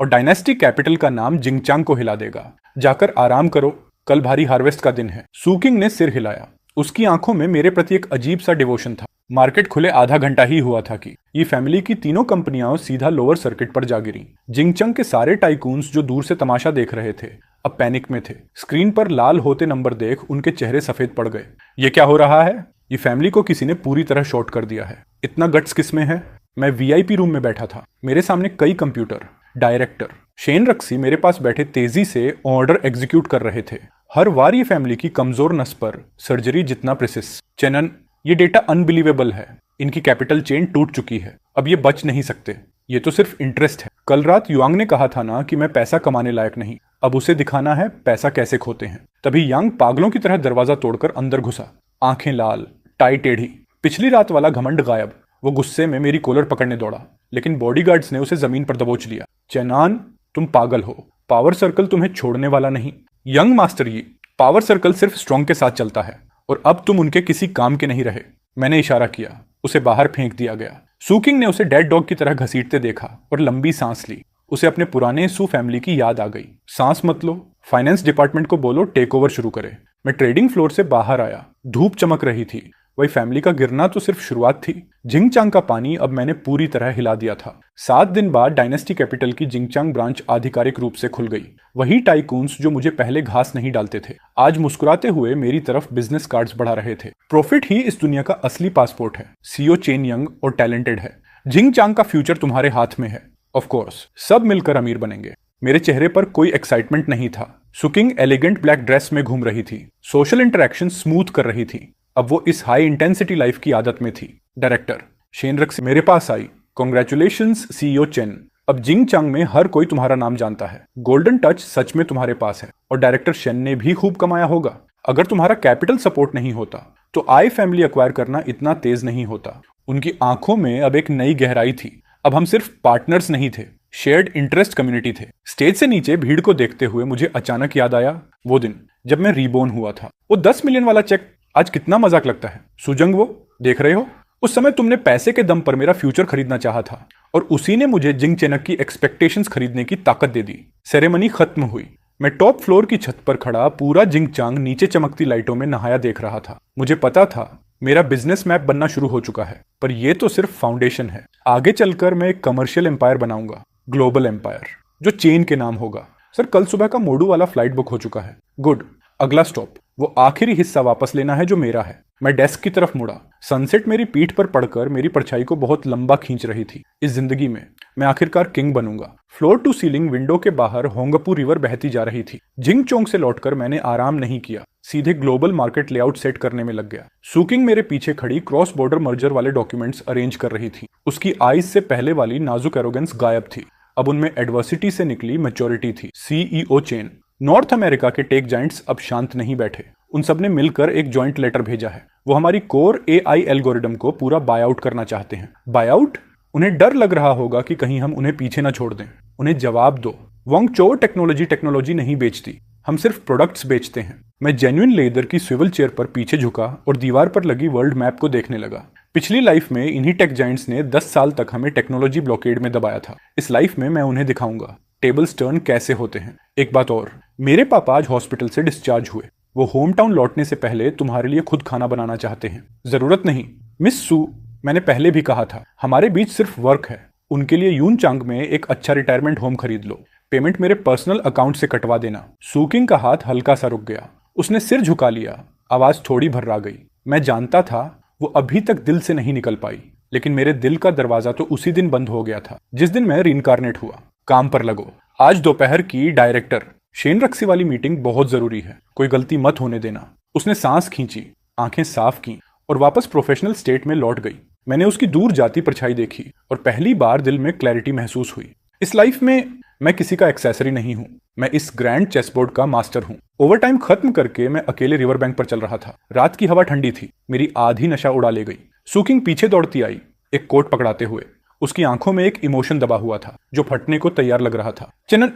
और डायनेस्टी कैपिटल का नाम जिंगचांग को हिला देगा। जाकर आराम करो, कल भारी हार्वेस्ट का दिन है। सूकिंग ने सिर हिलाया। उसकी आंखों में मेरे प्रति एक अजीब सा डिवोशन था। मार्केट खुले आधा घंटा ही हुआ था कि ये फैमिली की तीनों कंपनियां सीधा लोअर सर्किट पर जा गिरी। जिंगचंग के सारे टाइकून्स जो दूर से तमाशा देख रहे थे अब पैनिक में थे। स्क्रीन पर लाल होते नंबर देख उनके चेहरे सफेद पड़ गए। ये क्या हो रहा है? ये फैमिली को किसी ने पूरी तरह शॉर्ट कर दिया है। इतना गट्स किसमें है? मैं वीआईपी रूम में बैठा था। मेरे सामने कई कंप्यूटर, डायरेक्टर शेन रक्सी मेरे पास बैठे तेजी से ऑर्डर एग्जीक्यूट कर रहे थे। हर बार ये फैमिली की कमजोर नस पर सर्जरी जितना प्रिसिस। चेनन, ये डेटा अनबिलीवेबल है। इनकी कैपिटल चेन टूट चुकी है। अब ये बच नहीं सकते। ये तो सिर्फ इंटरेस्ट है। कल रात युआंग ने कहा था ना कि मैं पैसा कमाने लायक नहीं। अब उसे दिखाना है पैसा कैसे खोते हैं। तभी यांग पागलों की तरह दरवाजा तोड़कर अंदर घुसा। आंखें लाल, टाई टेढ़ी, पिछली रात वाला घमंड गायब। वो गुस्से में मेरी कॉलर पकड़ने दौड़ा, लेकिन बॉडीगार्ड्स ने उसे जमीन पर दबोच लिया। चेनान, तुम पागल हो। पावर सर्कल तुम्हें छोड़ने वाला नहीं। यंग मास्टर, ये पावर सर्कल सिर्फ स्ट्रॉन्ग के साथ चलता है और अब तुम उनके किसी काम के नहीं रहे। मैंने इशारा किया। उसे बाहर फेंक दिया गया। सूकिंग ने उसे डेड डॉग की तरह घसीटते देखा और लंबी सांस ली। उसे अपने पुराने सू फैमिली की याद आ गई। सांस मत लो, फाइनेंस डिपार्टमेंट को बोलो टेक ओवर शुरू करे। मैं ट्रेडिंग फ्लोर से बाहर आया। धूप चमक रही थी। वही फैमिली का गिरना तो सिर्फ शुरुआत थी। जिंगचांग का पानी अब मैंने पूरी तरह हिला दिया था। 7 दिन बाद डायनेस्टी कैपिटल की जिंगचांग ब्रांच आधिकारिक रूप से खुल गई। वही टाइकून्स जो मुझे पहले घास नहीं डालते थे आज मुस्कुराते हुए मेरी तरफ बिजनेस कार्ड्स बढ़ा रहे थे। प्रॉफिट ही इस दुनिया का असली पासपोर्ट है। सीईओ चेन यंग और टैलेंटेड है। जिंगचांग का फ्यूचर तुम्हारे हाथ में है। ऑफ कोर्स सब मिलकर अमीर बनेंगे। मेरे चेहरे पर कोई एक्साइटमेंट नहीं था। सुकिंग एलिगेंट ब्लैक ड्रेस में घूम रही थी। सोशल इंटरेक्शन स्मूथ कर रही थी। अब वो इस हाई इंटेंसिटी लाइफ की आदत में थी। डायरेक्टर शेन रक्सी मेरे पास आई। कॉन्ग्रेचुलेशंस सीईओ चेन, अब जिंगचांग में हर कोई तुम्हारा नाम जानता है। गोल्डन टच सच में तुम्हारे पास है। और डायरेक्टर शेन ने भी खूब कमाया होगा। अगर तुम्हारा कैपिटल सपोर्ट नहीं होता तो आई फैमिली एक्वायर करना इतना तेज नहीं होता। उनकी आंखों में अब एक नई गहराई थी। अब हम सिर्फ पार्टनर्स नहीं थे, शेयर्ड इंटरेस्ट कम्युनिटी थे। स्टेज से नीचे भीड़ को देखते हुए मुझे अचानक याद आया वो दिन जब मैं रीबोर्न हुआ था। वो 10 मिलियन वाला चेक आज कितना मजाक लगता है। सुजंग, वो देख रहे हो? उस समय तुमने पैसे के दम पर मेरा फ्यूचर खरीदना चाहा था और उसी ने मुझे जिंग चेनक की एक्सपेक्टेशंस खरीदने की ताकत दे दी। सेरेमनी खत्म हुई। मैं टॉप फ्लोर की छत पर खड़ा पूरा जिंगचांग नीचे चमकती लाइटों में नहाया देख रहा था। मुझे पता था मेरा बिजनेस मैप बनना शुरू हो चुका है, पर यह तो सिर्फ फाउंडेशन है। आगे चलकर मैं एक कमर्शियल एम्पायर बनाऊंगा, ग्लोबल एम्पायर, जो चेन के नाम होगा। सर, कल सुबह का मोडू वाला फ्लाइट बुक हो चुका है। गुड। अगला स्टॉप वो आखिरी हिस्सा वापस लेना है जो मेरा है। मैं डेस्क की तरफ मुड़ा। सनसेट मेरी पीठ पर पड़कर मेरी परछाई को बहुत लंबा खींच रही थी। इस जिंदगी में मैं आखिरकार किंग बनूंगा। फ्लोर टू सीलिंग विंडो के बाहर होंगपू रिवर बहती जा रही थी। जिंगचोंग से लौटकर मैंने आराम नहीं किया, सीधे ग्लोबल मार्केट लेआउट सेट करने में लग गया। सुकिंग मेरे पीछे खड़ी क्रॉस बॉर्डर मर्जर वाले डॉक्यूमेंट्स अरेंज कर रही थी। उसकी आईज से पहले वाली नाजुक एरोगेंस गायब थी। अब उनमें एडवर्सिटी से निकली मैच्योरिटी थी। सीईओ चेन, नॉर्थ अमेरिका के टेक जाइंट्स अब शांत नहीं बैठे। उन सब ने मिलकर एक जॉइंट लेटर भेजा है। वो हमारी कोर एआई एल्गोरिदम को पूरा बाय आउट करना चाहते हैं। Bye out? उन्हें डर लग रहा होगा कि कहीं हम उन्हें पीछे ना छोड़ दें। उन्हें जवाब दो, वांगचो टेक्नोलॉजी नहीं बेचती, हम सिर्फ प्रोडक्ट्स बेचते हैं। मैं जेन्युइन लेदर की स्विवल चेयर पर पीछे झुका और दीवार पर लगी वर्ल्ड मैप को देखने लगा। पिछली लाइफ में इन्हीं टेक जाइंट्स ने 10 साल तक हमें टेक्नोलॉजी ब्लॉकेड में दबाया था। इस लाइफ में मैं उन्हें दिखाऊंगा टेबल्स टर्न कैसे होते हैं। एक बात और, मेरे पापा आज हॉस्पिटल से डिस्चार्ज हुए। वो होम टाउन लौटने से पहले तुम्हारे लिए खुद खाना बनाना चाहते हैं। जरूरत नहीं मिस सू, मैंने पहले भी कहा था हमारे बीच सिर्फ वर्क है। उनके लिए यूनचांग में एक अच्छा रिटायरमेंट होम खरीद लो। पेमेंट मेरे पर्सनल अकाउंट से कटवा देना। सुकिंग का हाथ हल्का सा रुक गया। उसने सिर झुका लिया। आवाज थोड़ी भर्रा गई। मैं जानता था वो अभी तक दिल से नहीं निकल पाई, लेकिन मेरे दिल का दरवाजा तो उसी दिन बंद हो गया था जिस दिन मैं रीइंकारनेट हुआ। काम पर लगो। आज दोपहर की डायरेक्टर शेन रक्सी वाली मीटिंग बहुत जरूरी है। कोई गलती मत होने देना। उसने सांस खींची, आंखें साफ की और वापस प्रोफेशनल स्टेट में लौट गई। मैंने उसकी दूर जाती परछाई देखी और पहली बार दिल में क्लैरिटी महसूस हुई। इस लाइफ में मैं किसी का एक्सेसरी नहीं हूं, मैं इस ग्रैंड चेसबोर्ड का मास्टर हूं। ओवर टाइम खत्म करके मैं अकेले रिवर बैंक पर चल रहा था। रात की हवा ठंडी थी, मेरी आधी नशा उड़ा ले गई। सुकिंग पीछे दौड़ती आई, एक कोट पकड़ाते हुए। उसकी आंखों में एक इमोशन दबा हुआ था जो फटने को तैयार लग रहा था। चेनन,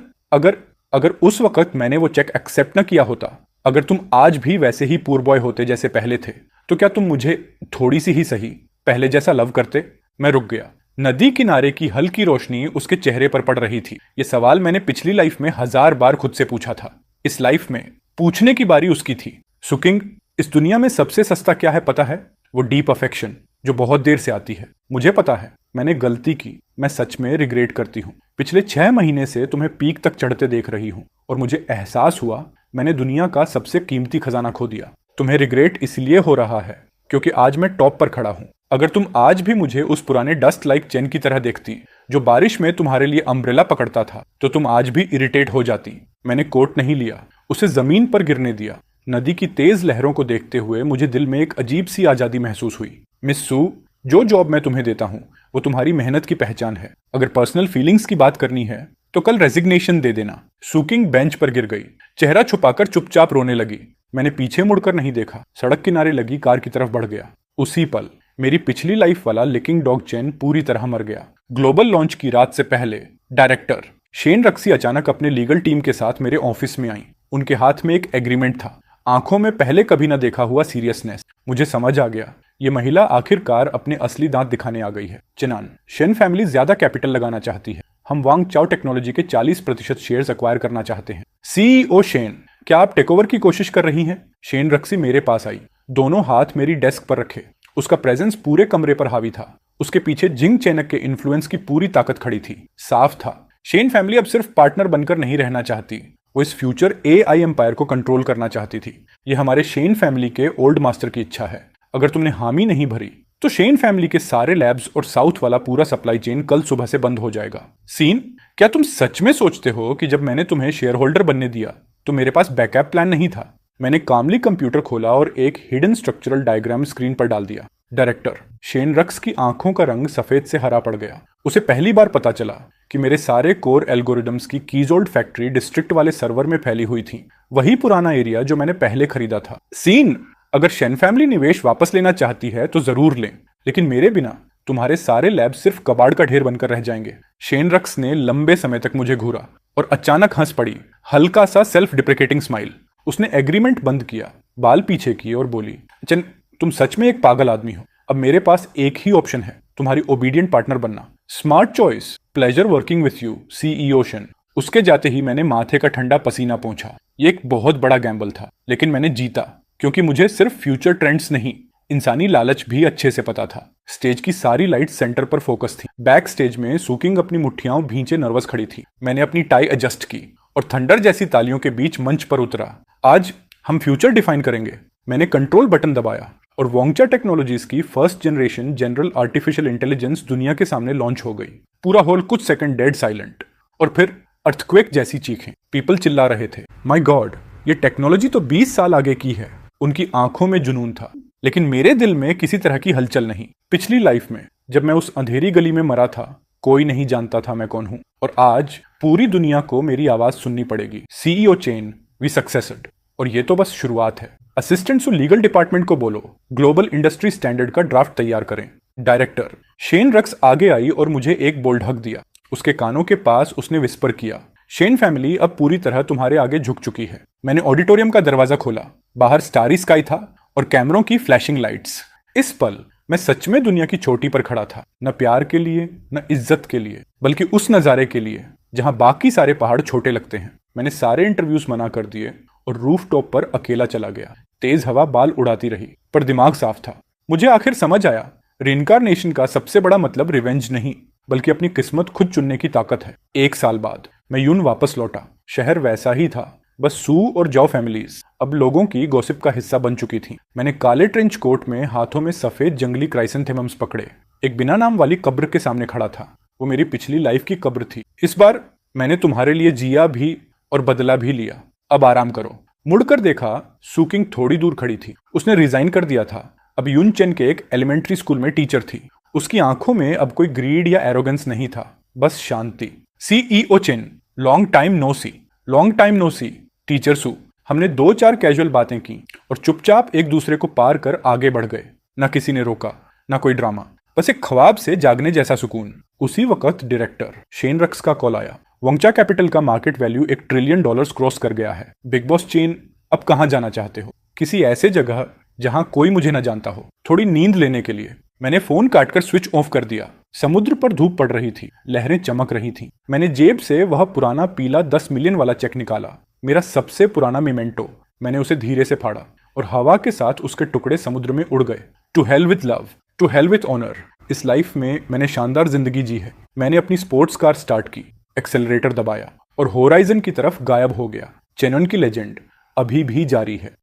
अगर उस वक्त मैंने वो चेक एक्सेप्ट न किया होता, अगर तुम आज भी वैसे ही पूर बॉय होते जैसे पहले थे, तो क्या तुम मुझे थोड़ी सी ही सही पहले जैसा लव करते? मैं रुक गया। नदी किनारे की हल्की रोशनी उसके चेहरे पर पड़ रही थी। ये सवाल मैंने पिछली लाइफ में 1000 बार खुद से पूछा था। इस लाइफ में पूछने की बारी उसकी थी। सुकिंग, इस दुनिया में सबसे सस्ता क्या है पता है? वो डीप अफेक्शन, जो बहुत देर से आती है। मुझे पता है, मैंने गलती की। मैं सच में रिग्रेट करती हूँ। पिछले 6 महीने से तुम्हें पीक तक चढ़ते देख रही हूँ और मुझे एहसास हुआ मैंने दुनिया का सबसे कीमती खजाना खो दिया। तुम्हें रिग्रेट इसलिए हो रहा है क्योंकि आज मैं टॉप पर खड़ा हूँ। अगर तुम आज भी मुझे उस पुराने डस्ट लाइक चेन की तरह देखती जो बारिश में तुम्हारे लिए अम्ब्रेला पकड़ता था, तो तुम आज भी इरिटेट हो जाती। मैंने कोट नहीं लिया, उसे जमीन पर गिरने दिया। नदी की तेज लहरों को देखते हुए मुझे दिल में एक अजीब सी आजादी महसूस हुई। मिस सू, जो जॉब मैं तुम्हें देता हूँ वो तुम्हारी मेहनत की पहचान है। अगर पर्सनल फीलिंग्स की बात करनी है तो कल रेजिग्नेशन दे देना। सुकिंग बेंच पर गिर गई, चेहरा छुपाकर चुपचाप रोने लगी। मैंने पीछे मुड़कर नहीं देखा, सड़क किनारे लगी कार की तरफ बढ़ गया। उसी पल मेरी पिछली लाइफ वाला लिकिंग डॉग चेन पूरी तरह मर गया। ग्लोबल लॉन्च की रात से पहले डायरेक्टर शेन रक्सी अचानक अपने लीगल टीम के साथ मेरे ऑफिस में आई। उनके हाथ में एक एग्रीमेंट था, आंखों में पहले कभी न देखा हुआ सीरियसनेस। मुझे समझ आ गया, ये महिला आखिरकार अपने असली दांत दिखाने आ गई है। चिनान, शेन फैमिली ज्यादा कैपिटल लगाना चाहती है। हम वांग चाओ टेक्नोलॉजी के 40% शेयर्स एक्वायर करना चाहते हैं। सीईओ शेन, क्या आप टेकओवर की कोशिश कर रही हैं? शेन रक्सी मेरे पास आई, दोनों हाथ मेरी डेस्क पर रखे। उसका प्रेजेंस पूरे कमरे पर हावी था। उसके पीछे जिंग चैनक के इन्फ्लुएंस की पूरी ताकत खड़ी थी। साफ था, शेन फैमिली अब सिर्फ पार्टनर बनकर नहीं रहना चाहती, वो इस फ्यूचर एआई एम्पायर को कंट्रोल करना चाहती थी। ये हमारे शेन फैमिली के ओल्ड मास्टर की इच्छा है। अगर तुमने हामी नहीं भरी तो शेन फैमिली के सारे लैब्स और साउथ वाला पूरा सप्लाई चेन कल सुबह से बंद हो जाएगा। सीन, क्या तुम सच में सोचते हो कि जब मैंने तुम्हें शेयर होल्डर बनने दिया तो मेरे पास बैकअप प्लान नहीं था? मैंने कामली कंप्यूटर खोला और एक हिडन स्ट्रक्चरल डायग्राम स्क्रीन पर डाल दिया। डायरेक्टर शेन रक्स की आंखों का रंग सफेद से हरा पड़ गया। उसे पहली बार पता चला कि मेरे सारे कोर एल्गोरिदम्स की कीजोल्ड फैक्ट्री डिस्ट्रिक्ट वाले सर्वर में फैली हुई थी, वही पुराना एरिया जो मैंने पहले खरीदा था। सीन, अगर शेन फैमिली निवेश वापस लेना चाहती है तो जरूर लें, लेकिन मेरे बिना तुम्हारे सारे लैब सिर्फ कबाड़ का ढेर बनकर रह जाएंगे। शेन रक्स ने लंबे समय तक मुझे घूरा और अचानक हंस पड़ी, हल्का सा सेल्फ डिप्रिकेटिंग स्माइल। उसने एग्रीमेंट बंद किया, बाल पीछे किए और बोली, चन, तुम सच में एक पागल आदमी हो। अब मेरे पास एक ही ऑप्शन है, तुम्हारी ओबीडियंट पार्टनर बनना। Smart choice, pleasure working with you, CEO Shane. उसके जाते ही मैंने माथे का ठंडा पसीना पोंछा। ये एक बहुत बड़ा गैम्बल था, लेकिन मैंने जीता, क्योंकि मुझे सिर्फ फ्यूचर ट्रेंड्स नहीं, इंसानी लालच भी अच्छे से पता था। स्टेज की सारी लाइट्स सेंटर पर फोकस थी। बैक स्टेज में सुकिंग अपनी मुट्ठियां भींचे नर्वस खड़ी थी। मैंने अपनी टाई एडजस्ट की और थंडर जैसी तालियों के बीच मंच पर उतरा। आज हम फ्यूचर डिफाइन करेंगे। मैंने कंट्रोल बटन दबाया और वोंगचा टेक्नोलॉजीज की first generation general artificial intelligence दुनिया के सामने लॉन्च हो गई। पूरा हॉल कुछ सेकंड डेड साइलेंट, और फिर अर्थक्वेक जैसी चीखें। पीपल चिल्ला रहे थे, माय गॉड, ये टेक्नोलॉजी तो 20 साल आगे की है। उनकी आंखों में जुनून था, लेकिन मेरे दिल में किसी तरह की हलचल नहीं। पिछली लाइफ में जब मैं उस अंधेरी गली में मरा था, कोई नहीं जानता था मैं कौन हूं, और आज पूरी दुनिया को मेरी आवाज सुननी पड़ेगी। CEO Chen, we succeeded. और ये तो बस शुरुआत है। असिस्टेंट्स और लीगल डिपार्टमेंट को बोलो, ग्लोबल इंडस्ट्री स्टैंडर्ड का ड्राफ्ट तैयार करें। डायरेक्टर शेन रक्स आगे आई और मुझे एक बोल्ड हक दिया। उसके कानों के पास उसने विस्पर किया, शेन फैमिली अब पूरी तरह तुम्हारे आगे झुक चुकी है। मैंने ऑडिटोरियम का दरवाजा खोला। बाहर स्टारी स्काई था और कैमरों की फ्लैशिंग लाइट्स। इस पल मैं सच में दुनिया की चोटी पर खड़ा था, न प्यार के लिए, न इज्जत के लिए, बल्कि उस नजारे के लिए जहां बाकी सारे पहाड़ छोटे लगते हैं। मैंने सारे इंटरव्यूज मना कर दिए और रूफ टॉप पर अकेला चला गया। तेज हवा बाल उड़ाती रही, पर दिमाग साफ था। मुझे आखिर समझ आया, रिइंकार्नेशन का सबसे बड़ा मतलब रिवेंज नहीं, बल्कि अपनी किस्मत खुद चुनने की ताकत है। 1 साल बाद मैं यून वापस लौटा। शहर वैसा ही था, बस सू और जॉ फैमिलीज अब लोगों की गॉसिप का हिस्सा बन चुकी थी। मैंने काले ट्रेंच कोट में हाथों में सफेद जंगली क्राइसेंथेमम्स पकड़े एक बिना नाम वाली कब्र के सामने खड़ा था। वो मेरी पिछली लाइफ की कब्र थी। इस बार मैंने तुम्हारे लिए जिया भी और बदला भी लिया। अब आराम करो। मुड़कर देखा, सुकिंग थोड़ी दूर खड़ी थी। उसने रिजाइन कर दिया था। अब यून चेन के एक एलिमेंट्री स्कूल में टीचर थी। उसकी आंखों में अब कोई ग्रीड या एरोगेंस नहीं था, बस शांति। CEO Chen, long time no see. Long time no see. Teacher Su. हमने 2-4 कैजुअल बातें की और चुपचाप एक दूसरे को पार कर आगे बढ़ गए। ना किसी ने रोका, ना कोई ड्रामा, बस एक ख्वाब से जागने जैसा सुकून। उसी वक्त डायरेक्टर शेन रक्स का कॉल आया। वोंगचा कैपिटल का मार्केट वैल्यू $1 ट्रिलियन क्रॉस कर गया है। बिग बॉस चेन, अब कहां जाना चाहते हो? किसी ऐसे जगह जहां कोई मुझे न जानता हो, थोड़ी नींद लेने के लिए। मैंने फोन काटकर स्विच ऑफ कर दिया। समुद्र पर धूप पड़ रही थी, लहरें चमक रही थीं। मैंने जेब से वह पुराना पीला 10 मिलियन वाला चेक निकाला, मेरा सबसे पुराना मिमेंटो। मैंने उसे धीरे से फाड़ा और हवा के साथ उसके टुकड़े समुद्र में उड़ गए। To hell with love, to hell with honour. इस लाइफ में मैंने शानदार जिंदगी जी है। मैंने अपनी स्पोर्ट्स कार स्टार्ट की, एक्सेलरेटर दबाया और होराइजन की तरफ गायब हो गया। चेनन की लेजेंड अभी भी जारी है।